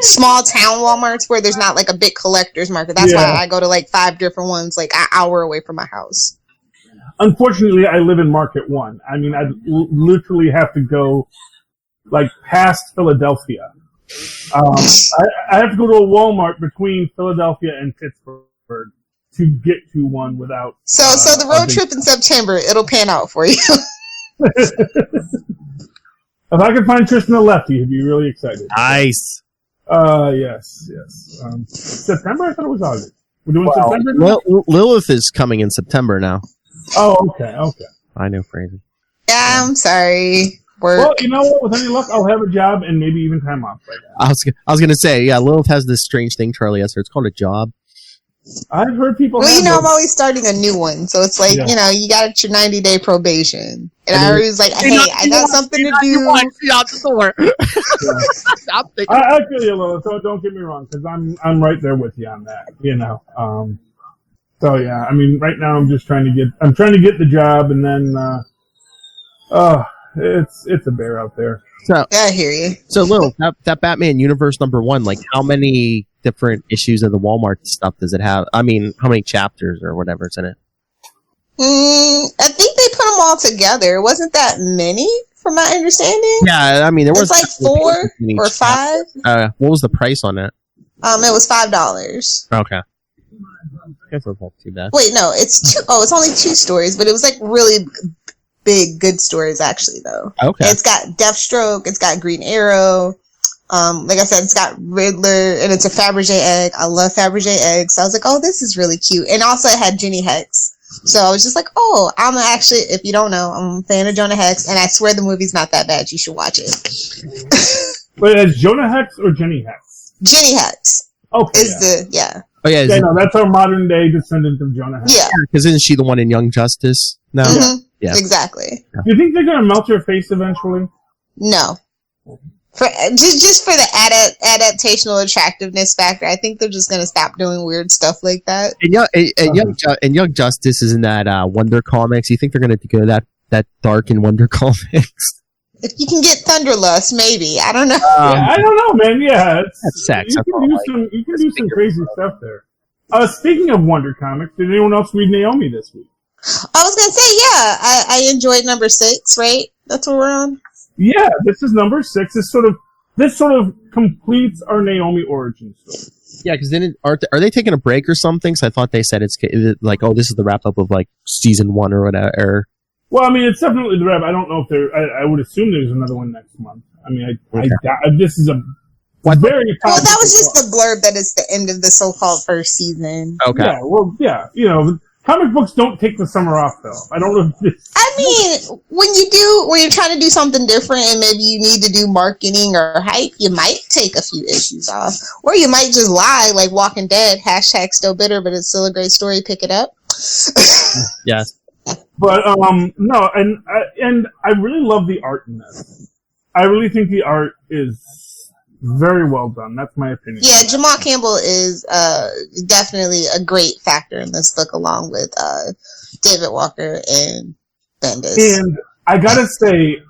small town Walmarts where there's not, like, a big collector's market. That's why I go to, like, 5 different ones, like, an hour away from my house. Unfortunately, I live in Market 1. I mean, I literally have to go, like, past Philadelphia. I have to go to a Walmart between Philadelphia and Pittsburgh to get to one without... So the road trip in September, it'll pan out for you. If I could find Tristan a Lefty, he'd be really excited. Nice. Yes. September? I thought it was August. We're doing September now? Lilith is coming in September now. Oh, okay. I know, crazy. Yeah, I'm sorry. Work. Well, you know what? With any luck, I'll have a job and maybe even time off right now. I was going to say, yeah, Lilith has this strange thing, Charlie has her. It's called a job. I've heard people. Well, I'm always starting a new one, so it's like you got your 90-day probation, and I always like, hey, I got something to do. Out the door. I feel you, Lola. So don't get me wrong, because I'm right there with you on that. So yeah, I mean, right now I'm trying to get the job, and then it's a bear out there. So I hear you. So Lil, that Batman Universe #1, like how many different issues of the Walmart stuff does it have? I mean, how many chapters or whatever is in it? I think they put them all together. It wasn't that many, from my understanding. Yeah, I mean, there was like 4 or 5. What was the price on it? It was $5. Okay. I guess it wasn't too bad. Wait, no, it's 2. Oh, it's only 2 stories, but it was like really big good stories actually though. Okay. It's got Deathstroke, it's got Green Arrow. Like I said, it's got Riddler, and it's a Fabergé egg. I love Fabergé eggs. So I was like, oh, this is really cute. And also it had Jenny Hex. So I was just like, oh, I'm actually, if you don't know, I'm a fan of Jonah Hex, and I swear the movie's not that bad. You should watch it. Wait, is Jonah Hex or Jenny Hex? Jenny Hex. Okay. Oh yeah, Yeah, no, that's our modern day descendant of Jonah Hex. Yeah. because isn't she the one in Young Justice? No. Mm-hmm. Yeah. Exactly. Do you think they're gonna melt her face eventually? No. For just for the adaptational attractiveness factor, I think they're just gonna stop doing weird stuff like that. And Young Justice is in that Wonder Comics. You think they're going to go that dark in Wonder Comics? If you can get Thunderlust, maybe. I don't know. Yeah, I don't know, man. Yeah, That's sex. You can do some crazy stuff there. Speaking of Wonder Comics, did anyone else read Naomi this week? I was gonna say, yeah, I enjoyed number 6. Right? That's what we're on. Yeah, this is number 6. This sort of completes our Naomi origin story. Yeah, because then are they taking a break or something? So I thought they said it's like, oh, this is the wrap up of like season 1 or whatever. Well, I mean, it's definitely the wrap. I don't know if I would assume there's another one next month. I mean, this is a very. Well, that was just the blurb that it's the end of the so-called first season. Okay. Yeah. Well, yeah. You know, comic books don't take the summer off, though. I don't know if this. I mean, when you're trying to do something different and maybe you need to do marketing or hype, you might take a few issues off. Or you might just lie, like Walking Dead, # still bitter, but it's still a great story, pick it up. Yes. But, no, and I really love the art in this. I really think the art is very well done. That's my opinion. Yeah, Jamal Campbell is definitely a great factor in this book, along with David Walker and Bendis. And I gotta say,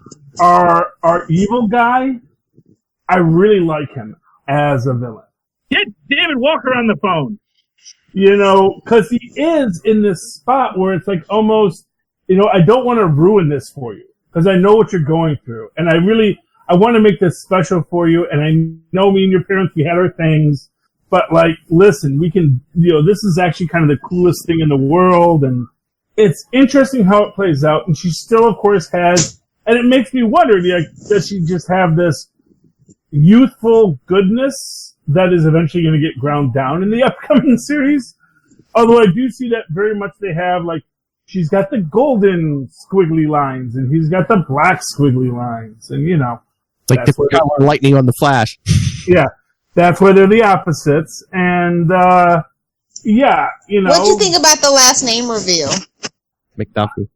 our evil guy, I really like him as a villain. Get David Walker on the phone. You know, because he is in this spot where it's like almost, you know, I don't want to ruin this for you because I know what you're going through, and I want to make this special for you. And I know me and your parents, we had our things, but like, listen, we can, you know, this is actually kind of the coolest thing in the world, and it's interesting how it plays out. And she still, of course, has, and it makes me wonder, like, does she just have this youthful goodness that is eventually going to get ground down in the upcoming series? Although I do see that very much they have, like, she's got the golden squiggly lines, and he's got the black squiggly lines, and, you know. Like the color lightning on the Flash. Yeah, that's where they're the opposites, and, yeah, you know. What'd you think about the last name reveal? McDuffie.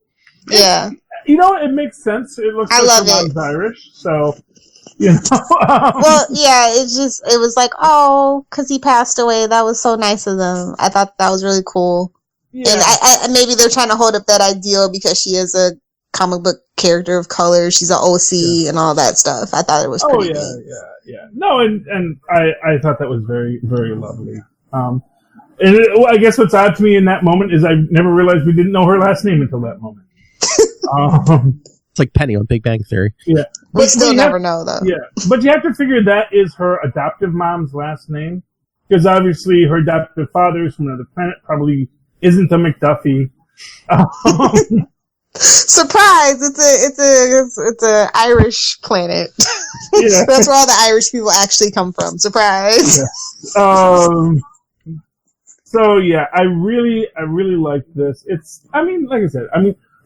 Yeah. You know, it makes sense. It looks like her mom's Irish, so, you know. Well, yeah, it was like, oh, because he passed away. That was so nice of them. I thought that was really cool. Yeah. And I maybe they're trying to hold up that ideal because she is a comic book character of color. She's an OC and all that stuff. I thought it was pretty neat. Yeah. No, and I thought that was very, very lovely. And I guess what's odd to me in that moment is I never realized we didn't know her last name until that moment. It's like Penny on Big Bang Theory. Yeah. We still never know, though. Yeah. But you have to figure that is her adoptive mom's last name. Because obviously her adoptive father is from another planet, probably isn't a McDuffie. Surprise! It's a Irish planet. Yeah. That's where all the Irish people actually come from. Surprise! Yeah. So yeah, I really like this. I mean, like I said,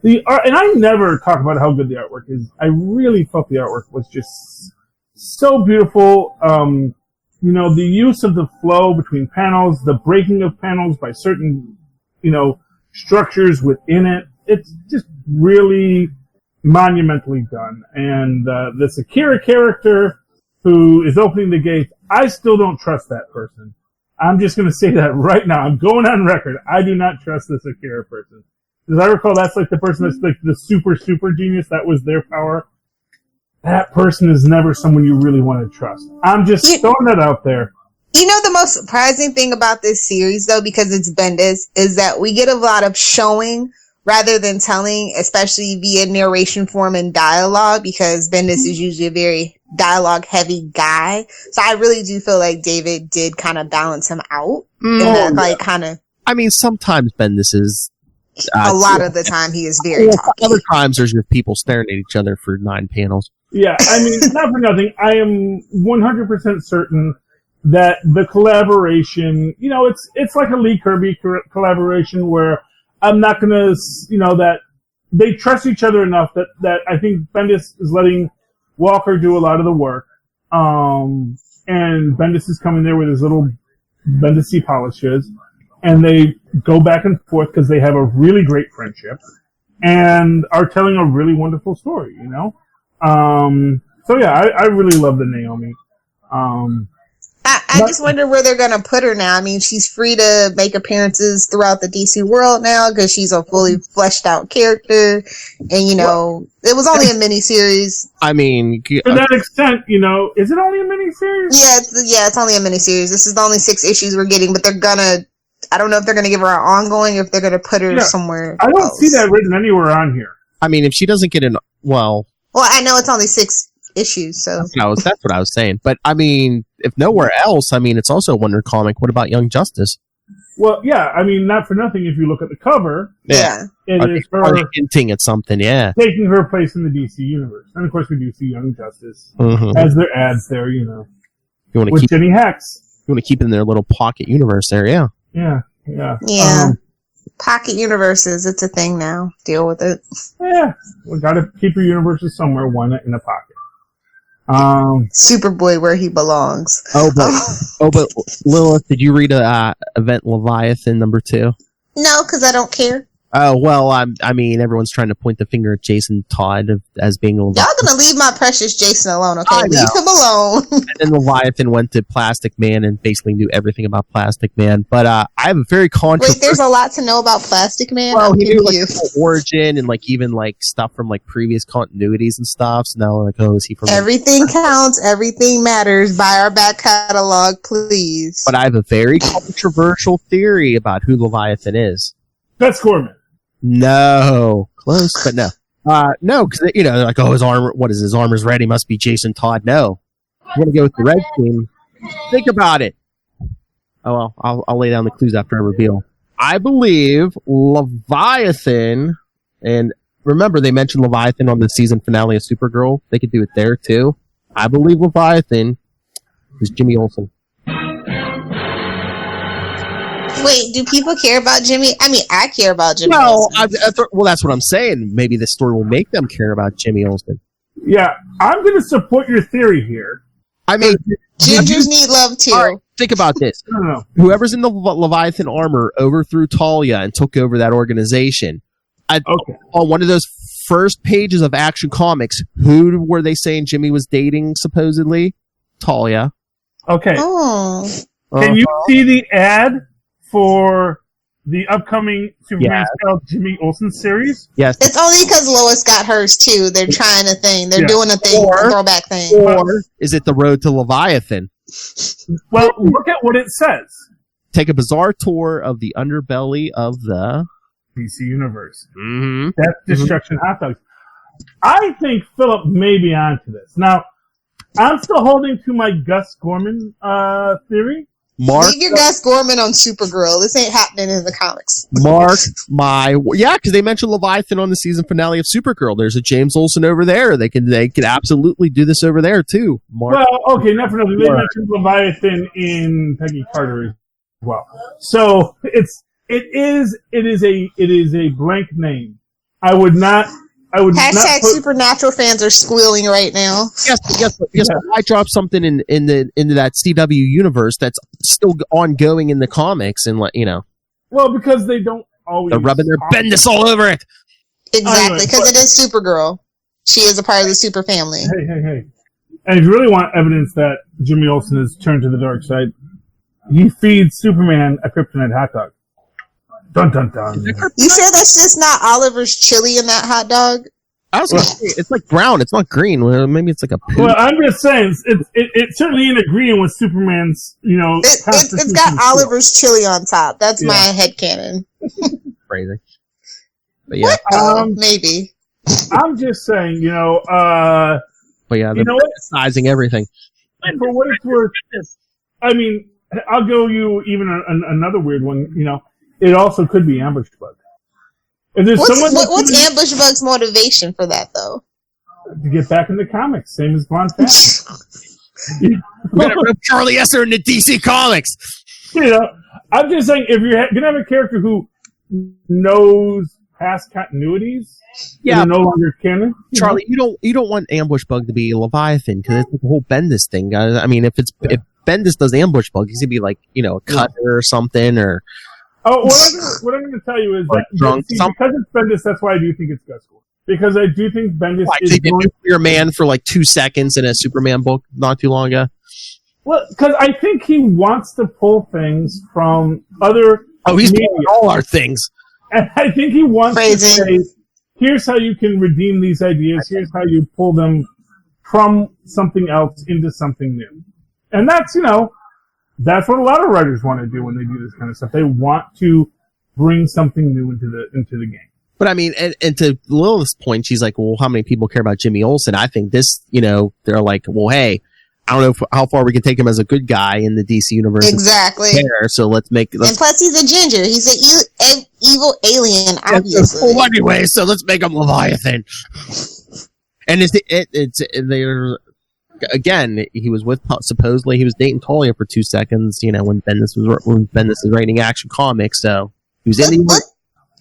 the art, and I never talk about how good the artwork is. I really thought the artwork was just so beautiful. You know, the use of the flow between panels, the breaking of panels by certain, you know, structures within it. It's just really monumentally done. And this Akira character who is opening the gates, I still don't trust that person. I'm just going to say that right now. I'm going on record. I do not trust this Akira person. As I recall, that's like the person that's like the super genius. That was their power. That person is never someone you really want to trust. I'm just throwing that out there. You know, the most surprising thing about this series, though, because it's Bendis, is that we get a lot of showing rather than telling, especially via narration form and dialogue, because Bendis is usually a very dialogue-heavy guy. So I really do feel like David did kind of balance him out. I mean, sometimes Bendis is A lot of the time, he is very talky. Other times, there's just people staring at each other for 9 panels. Yeah, I mean, not for nothing. I am 100% certain that the collaboration, it's like a Lee Kirby collaboration where I'm not gonna, that they trust each other enough that I think Bendis is letting Walker do a lot of the work. And Bendis is coming there with his little Bendis-y polishes, and they go back and forth because they have a really great friendship and are telling a really wonderful story, So yeah, I really love the Naomi. I just wonder where they're going to put her now. I mean, she's free to make appearances throughout the DC world now because she's a fully fleshed out character. And, it was only a miniseries. I mean, to that extent, is it only a miniseries? Yeah, it's only a miniseries. This is the only 6 issues we're getting, but they're going to, I don't know if they're going to give her an ongoing or if they're going to put her somewhere I don't else. see that written anywhere on here. I mean, if she doesn't get Well, I know it's only 6 issues, so. That's what I was saying. But, I mean, if nowhere else, I mean, it's also a Wonder Comic. What about Young Justice? Well, yeah, I mean, not for nothing, if you look at the cover, Yeah. it is Are they her hinting at something, yeah. taking her place in the DC universe. And, of course, we do see Young Justice Mm-hmm. as their ads there, You want to with keep Jenny Hex. You want to keep it in their little pocket universe there, yeah. Yeah. Pocket universes, it's a thing now. Deal with it. Yeah, we got to keep your universes somewhere, one in a pocket. Superboy where he belongs. But Lilith, did you read Event Leviathan #2? No, because I don't care. Oh, well, I mean, everyone's trying to point the finger at Jason Todd as being a Leviathan. Y'all gonna leave my precious Jason alone, okay? I know. Leave him alone. And then Leviathan went to Plastic Man and basically knew everything about Plastic Man. But I have a very controversial... Wait, there's a lot to know about Plastic Man? Well, I'm he knew confused. the origin and even stuff from previous continuities and stuff. So now is he from... Everything counts. Everything matters. Buy our back catalog, please. But I have a very controversial theory about who Leviathan is. That's Gorman. No. Close, but no. No, because, they're like, his armor, what is his armor's ready, must be Jason Todd. No. I'm going to go with the red team. Think about it. Oh, well, I'll lay down the clues after I reveal. I believe Leviathan, and remember they mentioned Leviathan on the season finale of Supergirl. They could do it there, too. I believe Leviathan is Jimmy Olsen. Wait, do people care about Jimmy? I mean, I care about Jimmy Well, Olsen. well, that's what I'm saying. Maybe this story will make them care about Jimmy Olsen. Yeah, I'm going to support your theory here. I mean... Gingers need love, too. All right, think about this. No. Whoever's in the Leviathan armor overthrew Talia and took over that organization. Okay. On one of those first pages of Action Comics, who were they saying Jimmy was dating, supposedly? Talia. Okay. Oh. Can you see the ad for the upcoming Superman style Jimmy Olsen series? Yes. It's only because Lois got hers, too. They're trying a thing. They're doing a thing, a throwback thing. Or is it the road to Leviathan? Well, look at what it says. Take a bizarre tour of the underbelly of the... DC Universe. Mm-hmm. That's Destruction Hot Dogs. I think Philip may be onto this. Now, I'm still holding to my Gus Gorman theory. Leave your Gus Gorman on Supergirl. This ain't happening in the comics. Because they mentioned Leviathan on the season finale of Supergirl. There's a James Olsen over there. They could absolutely do this over there too. Well, okay, not for nothing. They mentioned Leviathan in Peggy Carter as well. So it is a blank name. I would not Hashtag Supernatural fans are squealing right now. Yes. I dropped something into that CW universe that's still ongoing in the comics, and Well, because they don't always. They're rubbing their Bendis all over it. Exactly, because it is Supergirl. She is a part of the Super family. Hey. And if you really want evidence that Jimmy Olsen has turned to the dark side, he feeds Superman a kryptonite hot dog. Dun, dun, dun. You sure that's just not Oliver's chili in that hot dog? I was gonna say, it's like brown. It's not green. Well, maybe it's like a poop. Well, I'm just saying, it's certainly in agreeing with Superman's, It's got Oliver's chili on top. That's my headcanon. Crazy. But yeah. Maybe. I'm just saying, But yeah, they're sizing everything. For what it's worth, I mean, I'll go you even another weird one, it also could be Ambush Bug. If there's someone What's Ambush Bug's motivation for that, though? To get back in the comics, same as Blonde Phantom. We're gonna rip Charlie Esser into DC Comics. You know, I'm just saying, if you're gonna have a character who knows past continuities, yeah, no longer canon. Charlie, you don't want Ambush Bug to be Leviathan because it's the whole Bendis thing. I mean, if Bendis does Ambush Bug, he's gonna be like, you know, a cutter or something, or what I'm going to tell you is that because it's Bendis, that's why I do think it's Gus Gordon. Because I do think Bendis is going to Nuclear Man for like 2 seconds in a Superman book not too long ago. Well, because I think he wants to pull things from other. Oh, he's pulling all our things. And I think he wants to say, here's how you can redeem these ideas. Here's how you pull them from something else into something new. And that's, you know, that's what a lot of writers want to do when they do this kind of stuff. They want to bring something new into the game. But I mean, and to Lilith's point, she's like, well, how many people care about Jimmy Olsen? I think this, you know, they're like, well, hey, I don't know how far we can take him as a good guy in the DC universe. Exactly. So let's make. And plus, he's a ginger. He's an evil alien, obviously. Well, anyway, so let's make him Leviathan. And they're. Again, he was supposedly he was dating Talia for 2 seconds. You know, when Bendis is writing Action Comics, so he was in the.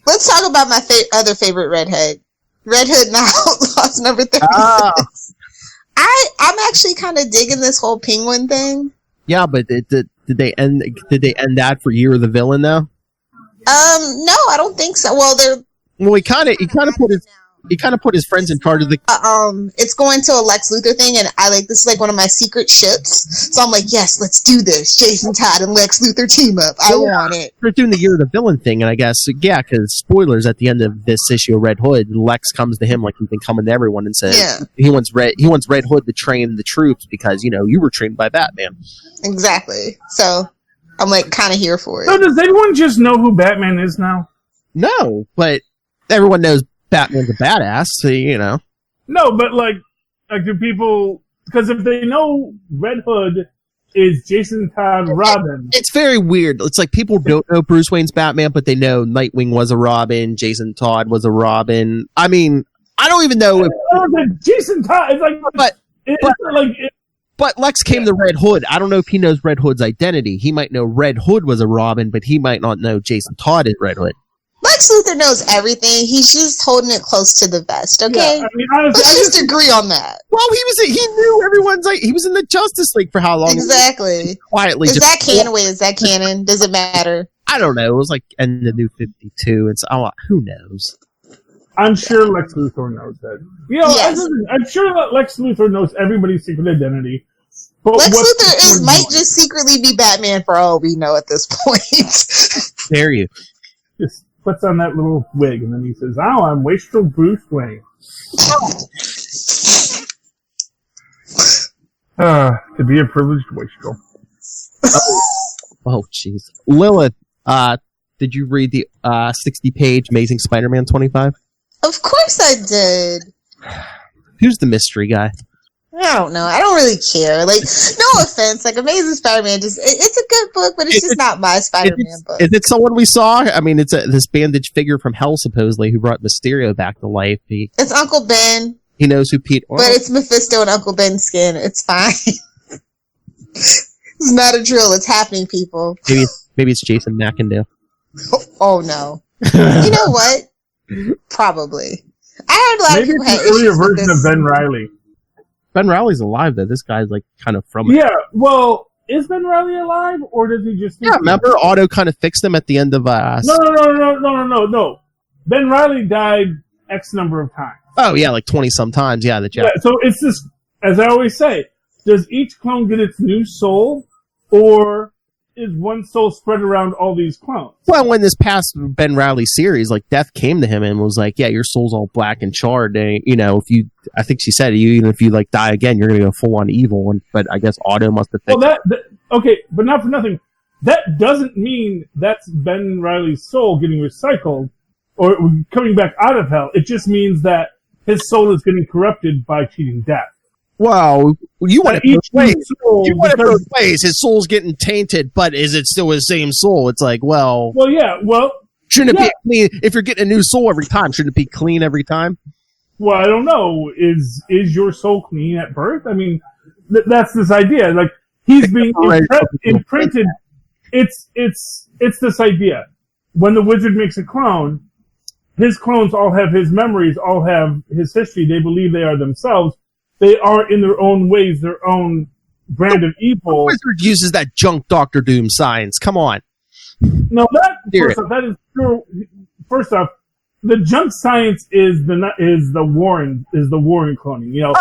Let's talk about my other favorite redhead, Red Hood and the Outlaws number 36. I'm actually kind of digging this whole penguin thing. Yeah, but did they end that for Year of the Villain though? No, I don't think so. Well, he kind of put his friends in charge of the. It's going to a Lex Luthor thing, and this is like one of my secret ships. So I'm like, yes, let's do this. Jason Todd and Lex Luthor team up. I want it. They're doing the Year of the Villain thing, and I guess because spoilers at the end of this issue of Red Hood, Lex comes to him like he's been coming to everyone and says he wants Red Hood to train the troops because you were trained by Batman. Exactly. So I'm like kind of here for it. So does everyone just know who Batman is now? No, but everyone knows Batman's a badass, so, you know. No, but like do people? Because if they know Red Hood is Jason Todd Robin, it's very weird. It's like people don't know Bruce Wayne's Batman, but they know Nightwing was a Robin, Jason Todd was a Robin. I mean, I don't even know if Jason Todd is like, but Lex came to Red Hood. I don't know if he knows Red Hood's identity. He might know Red Hood was a Robin, but he might not know Jason Todd is Red Hood. Lex Luthor knows everything. He's just holding it close to the vest, okay? Yeah, I mean, honestly, let's just agree on that. Well, he knew everyone's like, he was in the Justice League for how long? Exactly. Quietly. Is that canon? Wait, is that canon? Does it matter? I don't know. It was like in the New 52. It's who knows? I'm sure Lex Luthor knows that. You know, yes. I'm sure that Lex Luthor knows everybody's secret identity. But Lex Luthor might just secretly be Batman for all we know at this point. Dare you? Just puts on that little wig, and then he says, "Oh, I'm Wastrel Bruce Wayne." To be a privileged wastrel. Oh, jeez. Lilith, did you read the 60-page Amazing Spider-Man 25? Of course I did. Who's the mystery guy? I don't know. I don't really care. Like, no offense. Like, Amazing Spider-Man, it's a good book, but it's just not my Spider-Man book. Is it someone we saw? I mean, it's this bandaged figure from hell, supposedly, who brought Mysterio back to life. It's Uncle Ben. He knows who Pete... But it's Mephisto and Uncle Ben's skin. It's fine. It's not a drill. It's happening, people. Maybe it's Jason McIndoe. Oh no. You know what? Probably. I heard a lot of people had issues with this. Maybe it's an earlier version of Ben Reilly. Ben Reilly's alive, though. This guy's, like, kind of from... Yeah, well, is Ben Reilly alive, or does he just... Yeah, remember Otto kind of fixed him at the end of... No. Ben Reilly died X number of times. Oh, yeah, like 20-some times, yeah. So it's this... As I always say, does each clone get its new soul, or is one soul spread around all these clones? Well, when this past Ben Reilly series, like, Death came to him and was like, yeah, your soul's all black and charred. And, you know, I think she said, even if you, like, die again, you're going to go full-on evil. But I guess Otto must have fixed okay, but not for nothing. That doesn't mean that's Ben Reilly's soul getting recycled or coming back out of hell. It just means that his soul is getting corrupted by cheating death. Well, you want it both ways. You want it both ways. His soul's getting tainted, but is it still his same soul? It's like, well... Well, yeah, well... Shouldn't it be clean? If you're getting a new soul every time, shouldn't it be clean every time? Well, I don't know. Is your soul clean at birth? I mean, that's this idea. Like, he's being imprinted. It's this idea. When the wizard makes a clone, his clones all have his memories, all have his history. They believe they are themselves. They are, in their own ways, their own brand of evil. The wizard uses that junk Doctor Doom science. Come on. No, that is true. First off, the junk science is the Warren cloning. You know,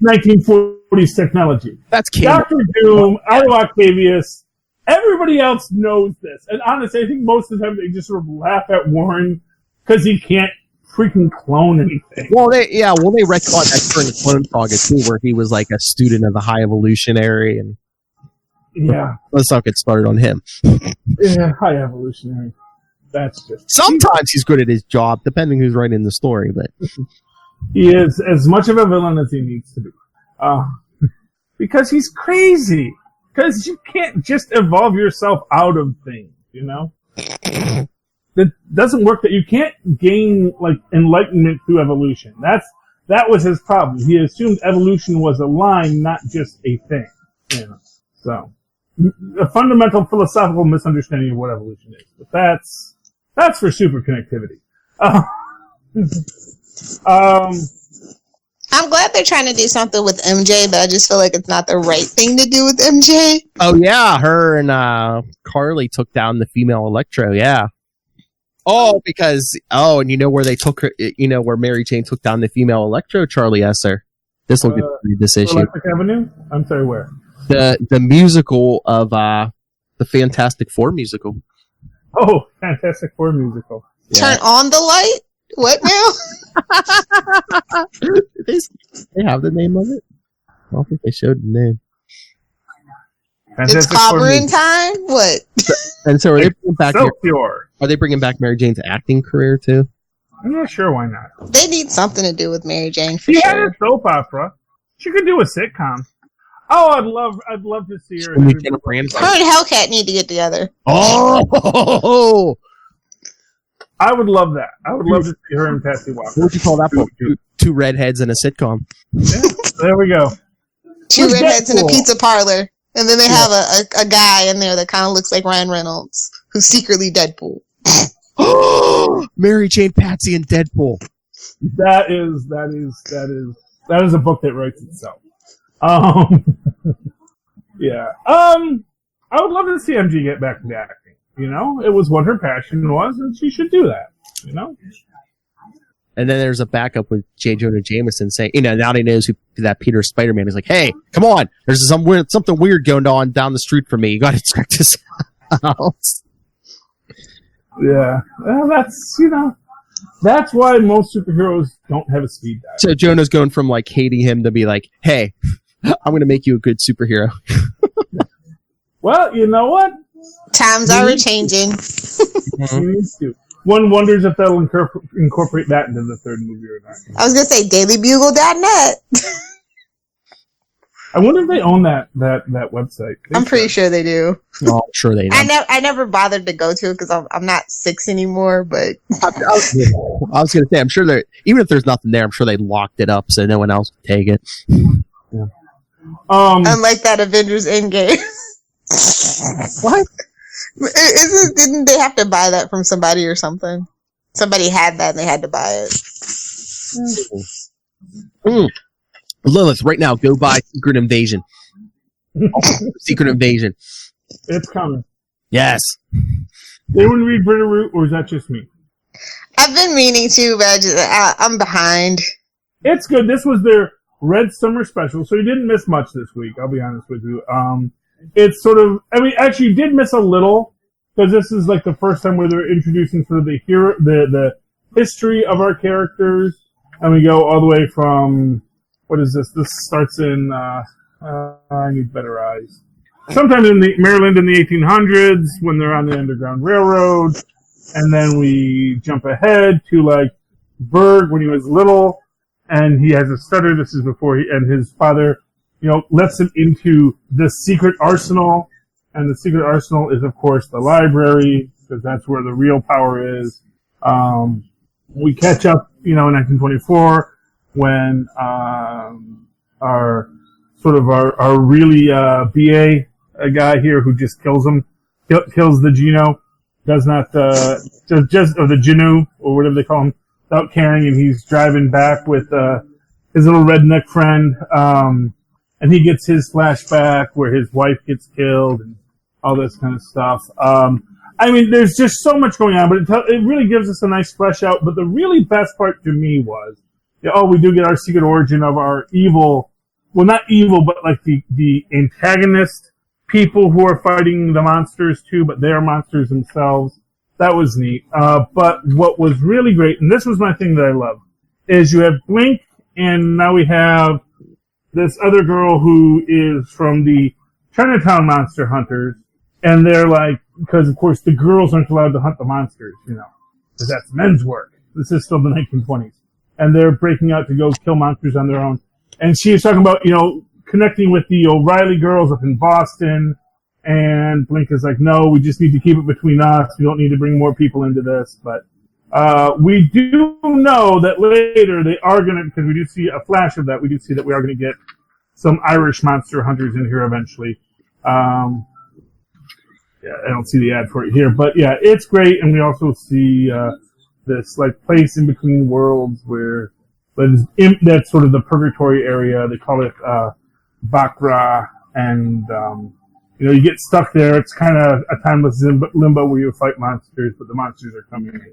1940s technology. That's Doctor Doom, Outlaw Octavius. Everybody else knows this, and honestly, I think most of the time they just sort of laugh at Warren because he can't freaking clone anything. Well, they retconned that during the Clone Saga too, where he was like a student of the High Evolutionary, and let's not get started on him. Yeah, High Evolutionary. That's just sometimes he's good at his job, depending who's writing the story. But he is as much of a villain as he needs to be, because he's crazy. Because you can't just evolve yourself out of things, you know. That doesn't work. That you can't gain like enlightenment through evolution. That was his problem. He assumed evolution was a line, not just a thing. You know? So a fundamental philosophical misunderstanding of what evolution is. But that's for super connectivity. I'm glad they're trying to do something with MJ, but I just feel like it's not the right thing to do with MJ. Oh yeah, her and Carly took down the female Electro. Yeah. Oh, and you know where they took her? You know where Mary Jane took down the female Electro? Charlie Esser. This will get through this issue. Electric Avenue. I'm sorry, where? The musical of the Fantastic Four musical. Oh, Fantastic Four musical. Yeah. Turn on the light. What now? They have the name of it? I don't think they showed the name. It's clobbering time? What? And so are they bringing back pure. Are they bringing back Mary Jane's acting career too? Yeah, sure, why not? They need something to do with Mary Jane for sure. She had a soap opera. She could do a sitcom. Oh, I'd love to see her. Her and Hellcat need to get together. Oh! I would love that. I would love to see her and Patsy Walker. What would you call that book? Two redheads in a sitcom. Yeah, there we go. Two redheads in a pizza parlor. And then they have a guy in there that kind of looks like Ryan Reynolds, who's secretly Deadpool. Mary Jane, Patsy, and Deadpool. That is a book that writes itself. Yeah. I would love to see MG get back into acting. You know, it was what her passion was, and she should do that. You know. And then there's a backup with J. Jonah Jameson saying, you know, now he knows who that Peter Spider-Man is. Like, hey, come on, there's something weird going on down the street from me. You got to check this out. Yeah, well, that's why most superheroes don't have a speed dial. So Jonah's going from like hating him to be like, hey, I'm going to make you a good superhero. Well, you know what? Times are changing. One wonders if they'll incorporate that into the third movie or not. I was going to say dailybugle.net. I wonder if they own that website. I'm pretty sure they do. Oh, I'm sure they do. I never bothered to go to it because I'm not 6 anymore, but... I was going to say, I'm sure even if there's nothing there, I'm sure they locked it up so no one else could take it. Yeah. Unlike that Avengers Endgame. What? Didn't they have to buy that from somebody or something? Somebody had that and they had to buy it. Lilith, right now, go buy Secret Invasion. Secret Invasion. It's coming. Yes. They wouldn't read Bitterroot, or is that just me? I've been meaning to, but I'm behind. It's good. This was their Red Summer Special, so you didn't miss much this week, I'll be honest with you. It's sort of, I mean, actually you did miss a little, because this is like the first time where they're introducing sort of the history of our characters, and we go all the way from, what is this? This starts in, I need better eyes. Sometime in Maryland in the 1800s, when they're on the Underground Railroad, and then we jump ahead to like Berg when he was little, and he has a stutter. This is before and his father, lets him into the secret arsenal, and the secret arsenal is, of course, the library, because that's where the real power is. We catch up, in 1924 when our really BA guy here who just kills the Geno, does not or the Genu or whatever they call him, without caring, and he's driving back with his little redneck friend, and he gets his flashback where his wife gets killed and all this kind of stuff. There's just so much going on, but it really gives us a nice flesh out. But the really best part to me was, we do get our secret origin of our evil, well, not evil, but like the antagonist people who are fighting the monsters too, but they are monsters themselves. That was neat. But what was really great, and this was my thing that I loved, is you have Blink, and now we have this other girl who is from the Chinatown Monster Hunters, and they're like, because of course the girls aren't allowed to hunt the monsters, because that's men's work. This is still the 1920s. And they're breaking out to go kill monsters on their own. And she is talking about, connecting with the O'Reilly girls up in Boston, and Blink is like, no, we just need to keep it between us. We don't need to bring more people into this. But we do know that later they are going to, because we do see a flash of that, we do see that we are going to get some Irish monster hunters in here eventually. I don't see the ad for it here, but yeah, it's great. And we also see this like place in between worlds where that's sort of the purgatory area. They call it Bakra, and you get stuck there. It's kind of a timeless limbo where you fight monsters, but the monsters are coming in.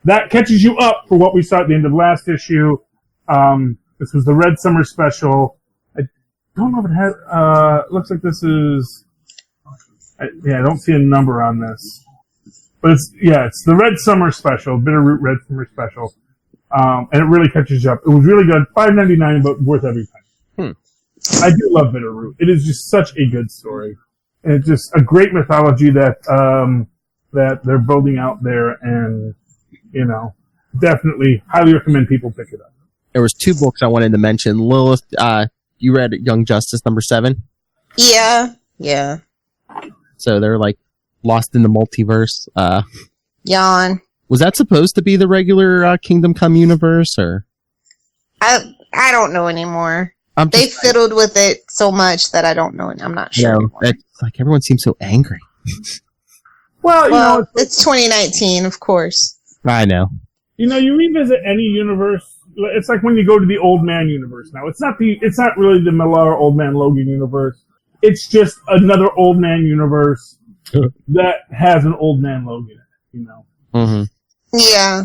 That catches you up for what we saw at the end of last issue. This was the Red Summer Special. I don't know if it has. Looks like this is. I don't see a number on this, but it's the Red Summer Special, Bitterroot Red Summer Special, and it really catches you up. It was really good, $5.99, but worth every time. I do love Bitterroot. It is just such a good story, and it's just a great mythology that they're building out there, and definitely highly recommend people pick it up. There was 2 books I wanted to mention. Lilith, you read Young Justice #7? Yeah. So they're like lost in the multiverse. Yawn. Was that supposed to be the regular Kingdom Come universe, or? I don't know anymore. They fiddled with it so much that I don't know. I'm not sure anymore. It's like everyone seems so angry. Well, it's 2019, of course. I know. You revisit any universe. It's like when you go to the Old Man universe now. It's not really the Millar Old Man Logan universe. It's just another Old Man universe that has an Old Man Logan in it, Mm-hmm. Yeah.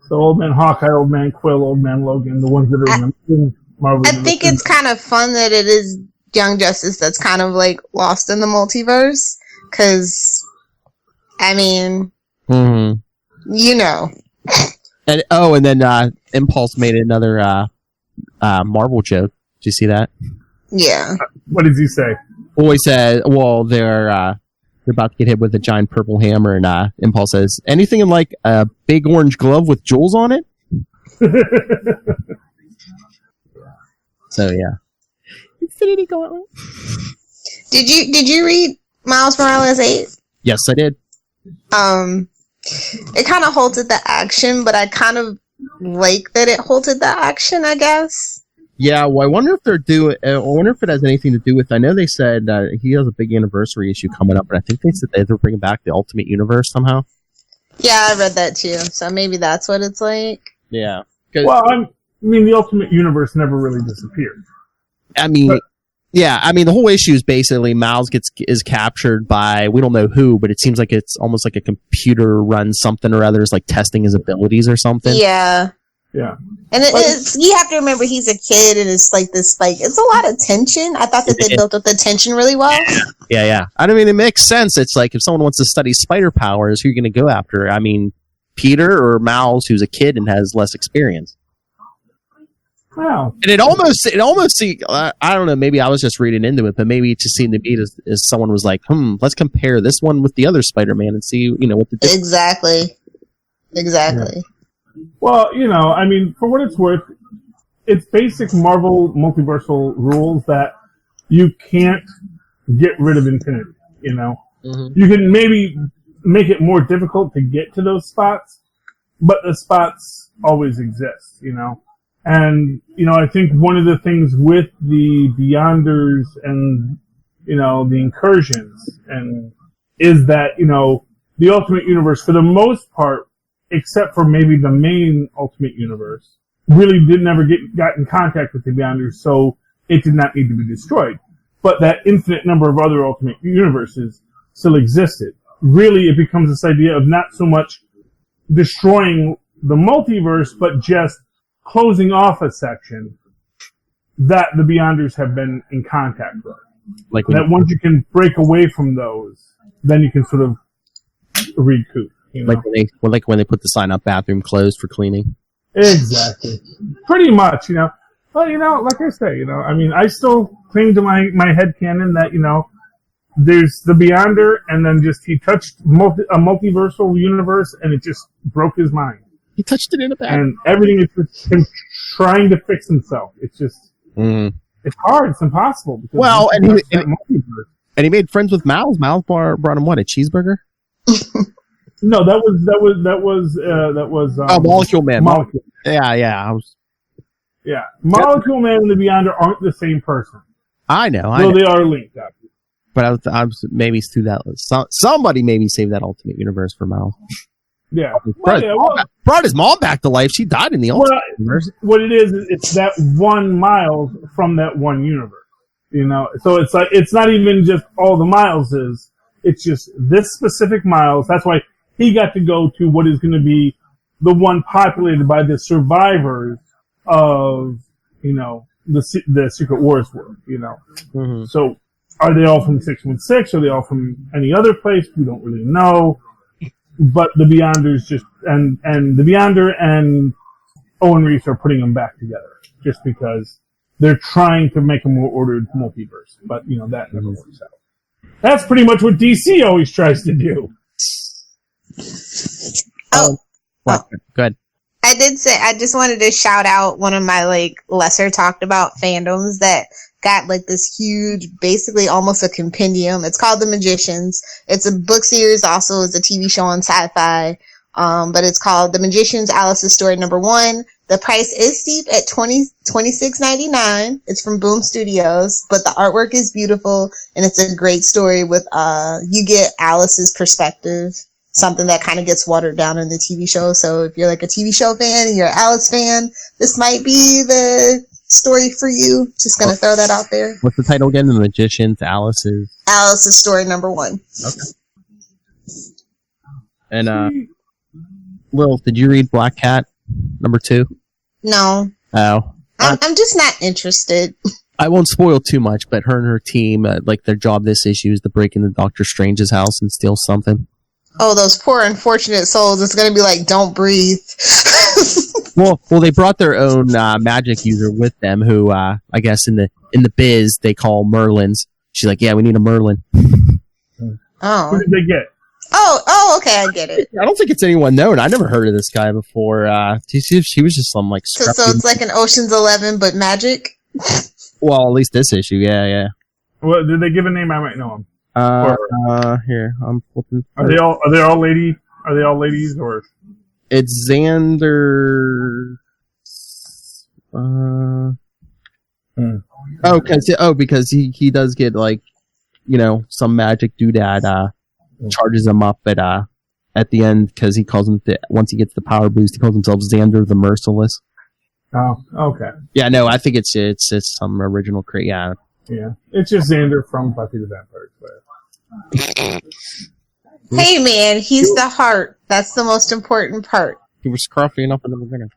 So Old Man Hawkeye, Old Man Quill, Old Man Logan, the ones that are in Marvel. I think it's kind of fun that it is Young Justice that's kind of like lost in the multiverse, because, Mm-hmm. And then Impulse made another Marvel joke. Did you see that? Yeah. What did he say? Well, he said, they're about to get hit with a giant purple hammer, and Impulse says, anything in like a big orange glove with jewels on it? So yeah. Infinity Gauntlet. Did you read Miles Morales 8? Yes, I did. It kind of halted the action, but I kind of like that it halted the action, I guess. Yeah, well, I wonder if it has anything to do with. I know they said he has a big anniversary issue coming up, and I think they said they're bringing back the Ultimate Universe somehow. Yeah, I read that too. So maybe that's what it's like. Yeah. Well, the Ultimate Universe never really disappeared. The whole issue is basically Miles is captured by, we don't know who, but it seems like it's almost like a computer runs something or other, is like testing his abilities or something. Yeah. Yeah. And you have to remember he's a kid, and it's like this it's a lot of tension. I thought that they built up the tension really well. Yeah. It makes sense. It's like if someone wants to study spider powers, who are you going to go after? Peter or Miles, who's a kid and has less experience. Wow. And it almost I don't know, maybe I was just reading into it, but maybe it just seemed to me as someone was like, let's compare this one with the other Spider-Man and see, what the difference. Exactly. Yeah. Well, for what it's worth, it's basic Marvel multiversal rules that you can't get rid of Infinity, Mm-hmm. You can maybe make it more difficult to get to those spots, but the spots always exist, you know. And, you know, I think one of the things with the Beyonders and, you know, the incursions and is that, you know, the Ultimate Universe, for the most part, except for maybe the main Ultimate Universe, really never got in contact with the Beyonders, so it did not need to be destroyed. But that infinite number of other Ultimate Universes still existed. Really, it becomes this idea of not so much destroying the multiverse, but just closing off a section that the Beyonders have been in contact with. Like that once you can break away from those, then you can sort of recoup. You know? Like when they put the sign up, bathroom closed for cleaning. Exactly. Pretty much, you know. Well, you know, like I say, you know, I mean, I still cling to my headcanon that, you know, there's the Beyonder, and then just he touched a multiversal universe, and it just broke his mind. He touched it in a bag. And everything is just him trying to fix himself. It's just, it's hard. It's impossible. Well, and he made friends with Miles. Miles brought him what, a cheeseburger? No, that was Molecule Man. Molecule. Yeah. Molecule Man and the Beyonder aren't the same person. I know. They are linked up. But I was maybe through that. Somebody maybe saved that Ultimate Universe for Miles. Yeah. Brought his mom back to life. She died in the Ultimate Universe. What it is, it's that one Miles from that one universe. You know, so it's like, it's not even just all the Mileses. It's just this specific Miles. That's why he got to go to what is going to be the one populated by the survivors of, you know, the Secret Wars world, you know. Mm-hmm. So are they all from 616? Are they all from any other place? We don't really know. But the Beyonders and the Beyonder and Owen Reese are putting them back together just because they're trying to make a more ordered multiverse. But, you know, that never works out. That's pretty much what DC always tries to do. Good. I did say, I just wanted to shout out one of my, like, lesser talked about fandoms that got, like, this huge, basically almost a compendium. It's called The Magicians. It's a book series, also it's a TV show on Sci-Fi. But it's called The Magicians, Alice's Story Number 1. The price is steep at $26.99. It's from Boom Studios, but the artwork is beautiful and it's a great story with, you get Alice's perspective, something that kind of gets watered down in the TV show. So if you're like a TV show fan and you're an Alice fan, this might be the story for you. Just gonna throw that out there. What's the title again? The Magicians, Alice's Story Number 1. Okay. And, Lil, did you read Black Cat number 2? No. Oh. I'm just not interested. I won't spoil too much, but her and her team, like their job this issue is to break into Dr. Strange's house and steal something. Oh, those poor unfortunate souls. It's going to be like, don't breathe. well, they brought their own magic user with them who, I guess in the biz, they call Merlins. She's like, yeah, we need a Merlin. Oh. Who did they get? Oh, okay, I get it. I don't think it's anyone known. I never heard of this guy before. She was just some, like... So it's like an Ocean's 11, but magic? Well, at least this issue, yeah. Well, did they give a name? I might know him. Here, I'm flipping. Are they all ladies, or? It's Xander... because he does get, like, you know, some magic doodad, charges him up at the end because he calls him once he gets the power boost, he calls himself Xander the Merciless. Oh, okay. Yeah, no, I think it's some original create. Yeah, it's just Xander from Buffy the Vampire Slayer. Hey man, he's the heart. That's the most important part. He was scruffy enough in the beginning.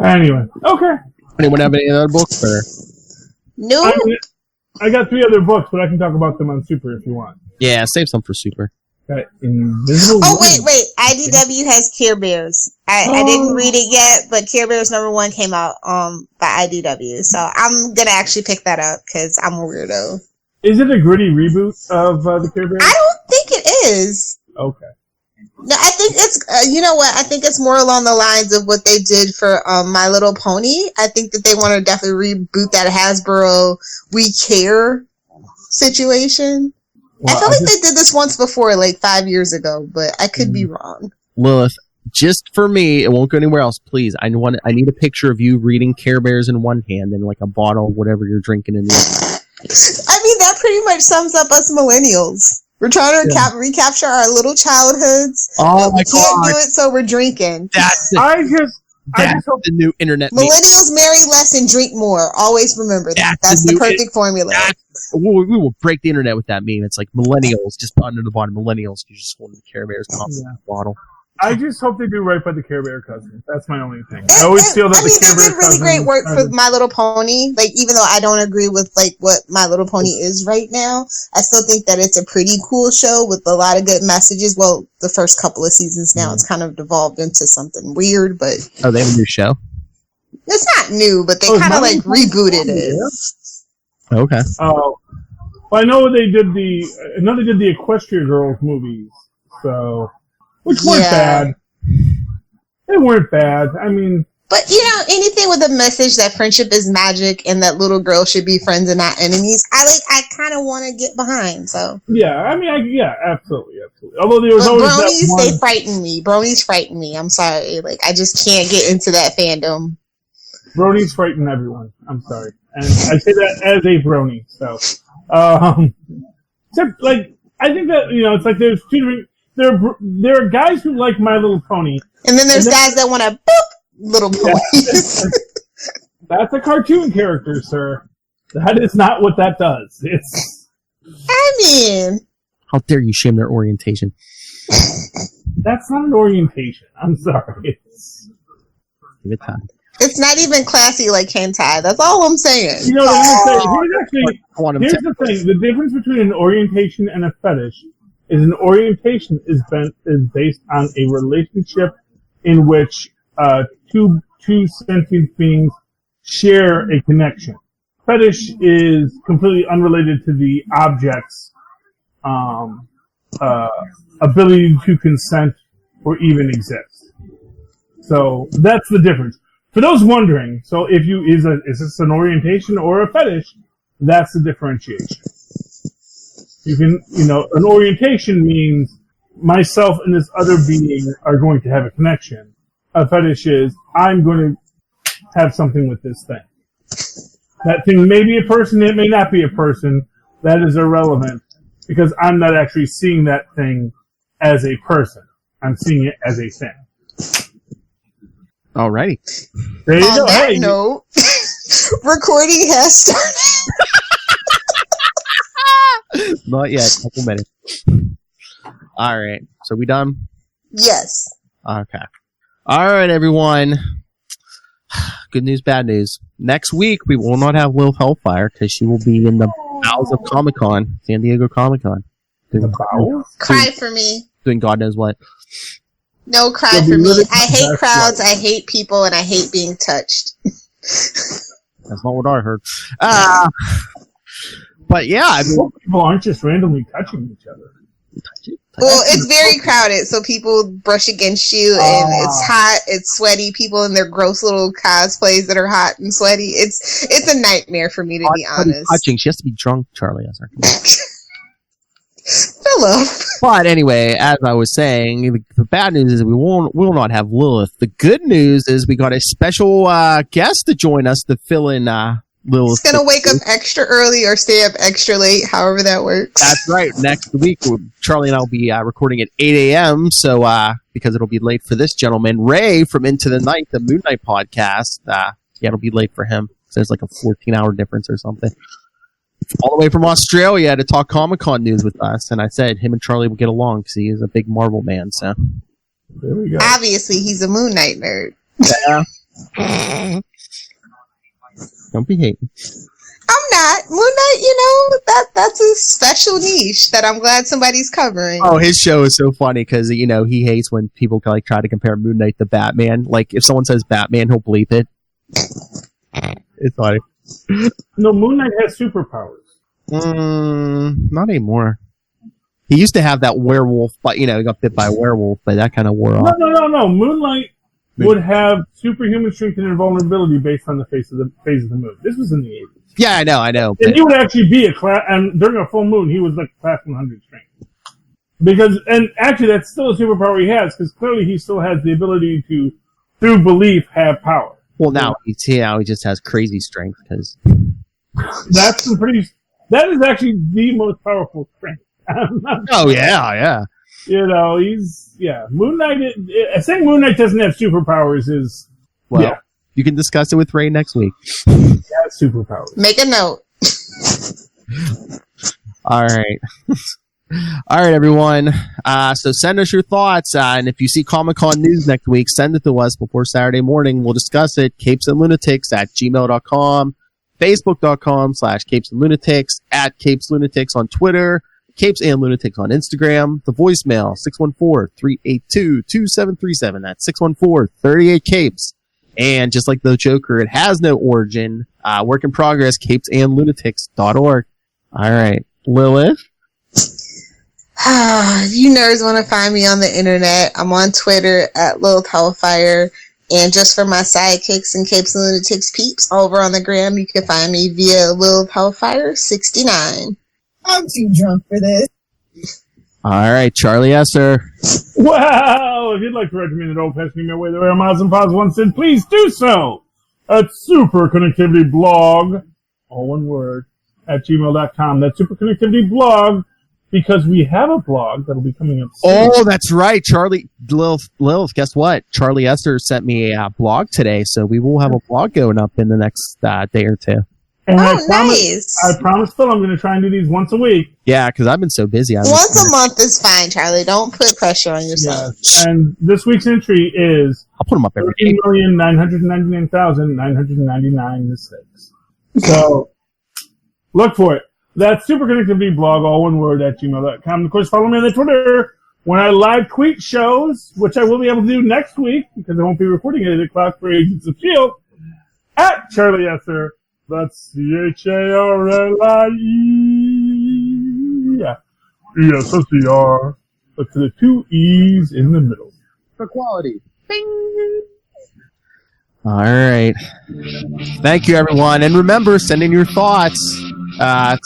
Yeah. Anyway, okay. Anyone have any other books? Or? No. I got 3 other books, but I can talk about them on Super if you want. Yeah, save some for Super. Got Invisible Woman. Wait. IDW has Care Bears. I didn't read it yet, but Care Bears number 1 came out by IDW. So I'm going to actually pick that up because I'm a weirdo. Is it a gritty reboot of the Care Bears? I don't think it is. Okay. No, I think it's, you know what? I think it's more along the lines of what they did for My Little Pony. I think that they want to definitely reboot that Hasbro We Care situation. I feel like they did this once before, like 5 years ago, but I could be wrong. Lilith, just for me, it won't go anywhere else, please. I need a picture of you reading Care Bears in one hand and like a bottle of whatever you're drinking in the other. I mean, that pretty much sums up us millennials. We're trying to recapture our little childhoods. Oh my God. We can't do it, so we're drinking. That's the new internet. Millennials marry less and drink more. Always remember that. That's the perfect formula. We will break the internet with that meme. It's like millennials, just under the bottom, millennials. You just hold the Care Bears bottle. I just hope they do right by the Care Bear cousins. That's my only thing. I always feel that the Care Bear cousins... They did really great work for My Little Pony. Like, even though I don't agree with, like, what My Little Pony is right now, I still think that it's a pretty cool show with a lot of good messages. Well, the first couple of seasons now, it's kind of devolved into something weird, but... Oh, they have a new show? It's not new, but they kind of, like, rebooted it. Okay. Oh. Well, I know they did the Equestria Girls movies, so... Which weren't bad. They weren't bad. I mean... But, you know, anything with a message that friendship is magic and that little girls should be friends and not enemies, I kind of want to get behind, so... Yeah, I mean, absolutely. Although there was always bronies, that one... they frighten me. Bronies frighten me. I'm sorry. Like, I just can't get into that fandom. Bronies frighten everyone. I'm sorry. And I say that as a brony, so... except, like, I think that, you know, it's like there's two different... There are guys who like My Little Pony. And then there's guys that want to boop Little Ponies. That's a cartoon character, sir. That is not what that does. It's... I mean... How dare you shame their orientation? That's not an orientation. I'm sorry. Give it time. It's not even classy like hentai. That's all I'm saying. You know what I'm saying? Here's the thing. The difference between an orientation and a fetish is an orientation is based on a relationship in which two sentient beings share a connection. Fetish is completely unrelated to the object's ability to consent or even exist. So that's the difference. For those wondering, so if is this an orientation or a fetish? That's the differentiation. You can, an orientation means myself and this other being are going to have a connection. A fetish is, I'm going to have something with this thing. That thing may be a person, it may not be a person. That is irrelevant because I'm not actually seeing that thing as a person. I'm seeing it as a thing. Alrighty. There you go. On that note, recording has started. Not yet. Couple minutes. All right. So we done? Yes. Okay. All right, everyone. Good news, bad news. Next week, we will not have Lil Hellfire because she will be in the bowels of Comic-Con, San Diego Comic-Con. Cry for me. Doing God knows what. No, cry for me. I hate crowds, I hate people, and I hate being touched. That's not what I heard. But yeah, I mean, people aren't just randomly touching each other. Well, it's very crowded, so people brush against you, and it's hot, it's sweaty. People in their gross little cosplays that are hot and sweaty. It's a nightmare for me, to be honest. Touching. She has to be drunk, Charlie. Hello. But anyway, as I was saying, the bad news is we will not have Lilith. The good news is we got a special guest to join us to fill in Lilith. He's going to wake up extra early or stay up extra late, however that works. That's right. Next week, Charlie and I will be recording at 8 a.m., so because it'll be late for this gentleman. Ray from Into the Night, the Moon Knight podcast, it'll be late for him. So there's like a 14-hour difference or something. All the way from Australia to talk Comic-Con news with us, and I said him and Charlie will get along because he is a big Marvel man, so. There we go. Obviously, he's a Moon Knight nerd. Yeah. Don't be hating. I'm not. Moon Knight, that's a special niche that I'm glad somebody's covering. Oh, his show is so funny because, he hates when people like try to compare Moon Knight to Batman. Like, if someone says Batman, he'll bleep it. It's funny. No, Moon Knight has superpowers. Not anymore. He used to have that werewolf, but, he got bit by a werewolf, but that kind of wore off. No. Moon would have superhuman strength and invulnerability based on the phase of the moon. This was in the 80s. Yeah, I know. And he would actually be a class, and during a full moon, he was like class 100 strength. And actually, that's still a superpower he has, because clearly he still has the ability to, through belief, have power. Well, now he just has crazy strength, because... that is actually the most powerful strength. Oh, yeah. You know, Moon Knight, saying Moon Knight doesn't have superpowers is... Well, yeah. You can discuss it with Ray next week. Yeah, superpowers. Make a note. All right. All right, everyone. So send us your thoughts. And if you see Comic-Con news next week, send it to us before Saturday morning. We'll discuss it. capesandlunatics@gmail.com, facebook.com/capesandlunatics, @capeslunatics on Twitter, Capes and Lunatics on Instagram. The voicemail, 614-382-2737. That's 614-38-CAPES. And just like the Joker, it has no origin. Work in progress, capesandlunatics.org. All right. Lilith? You nerds want to find me on the internet. I'm on Twitter @LilithHellfire. And just for my sidekicks and Capes and Lunatics peeps over on the gram, you can find me via LilithHellfire69. I'm too drunk for this. All right, Charlie Esser. Well, if you'd like to recommend an old-fashioned email way the way Miles and Paz once said, please do so at superconnectivityblog, all one word, @gmail.com. That's superconnectivityblog, because we have a blog that'll be coming up soon. Oh, that's right. Lilith, guess what? Charlie Esser sent me a blog today, so we will have a blog going up in the next day or two. And nice. I promise Phil I'm going to try and do these once a week. Yeah, because I've been so busy. Once a month is fine, Charlie. Don't put pressure on yourself. Yes. And this week's entry is I'll put them up every day. 13,999,999 mistakes. So, look for it. That's Superconnectivity Blog, all one word, @gmail.com. Of course, follow me on the Twitter when I live tweet shows, which I will be able to do next week, because I won't be recording at 8 o'clock for Agents of S.H.I.E.L.D. @Charlie Esser. That's CHARLIE. Yeah. ESSER. Look for the 2 E's in the middle. For quality. Bing! All right. Thank you, everyone. And remember, send in your thoughts.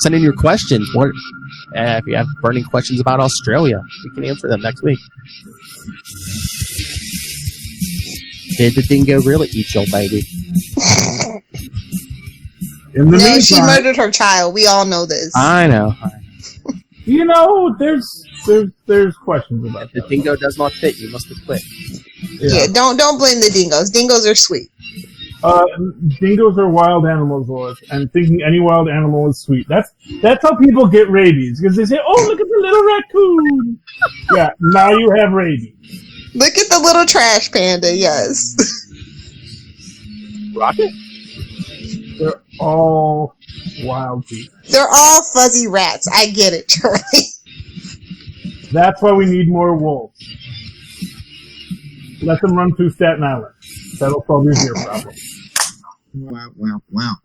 Send in your questions. If you have burning questions about Australia, we can answer them next week. Did the dingo really eat your baby? No, she murdered her child. We all know this. I know. You know, there's questions about If the that. dingo does not fit, you must have quit. Yeah, don't blame the dingoes. Dingoes are sweet. Dingoes are wild animals, Lois, and thinking any wild animal is sweet. That's how people get rabies, because they say, "Oh, look at the little raccoon." Yeah, now you have rabies. Look at the little trash panda. Yes. Rocket? They're all wild people. They're all fuzzy rats. I get it, Charlie. That's why we need more wolves. Let them run through Staten Island. That'll solve your deer problem. Wow.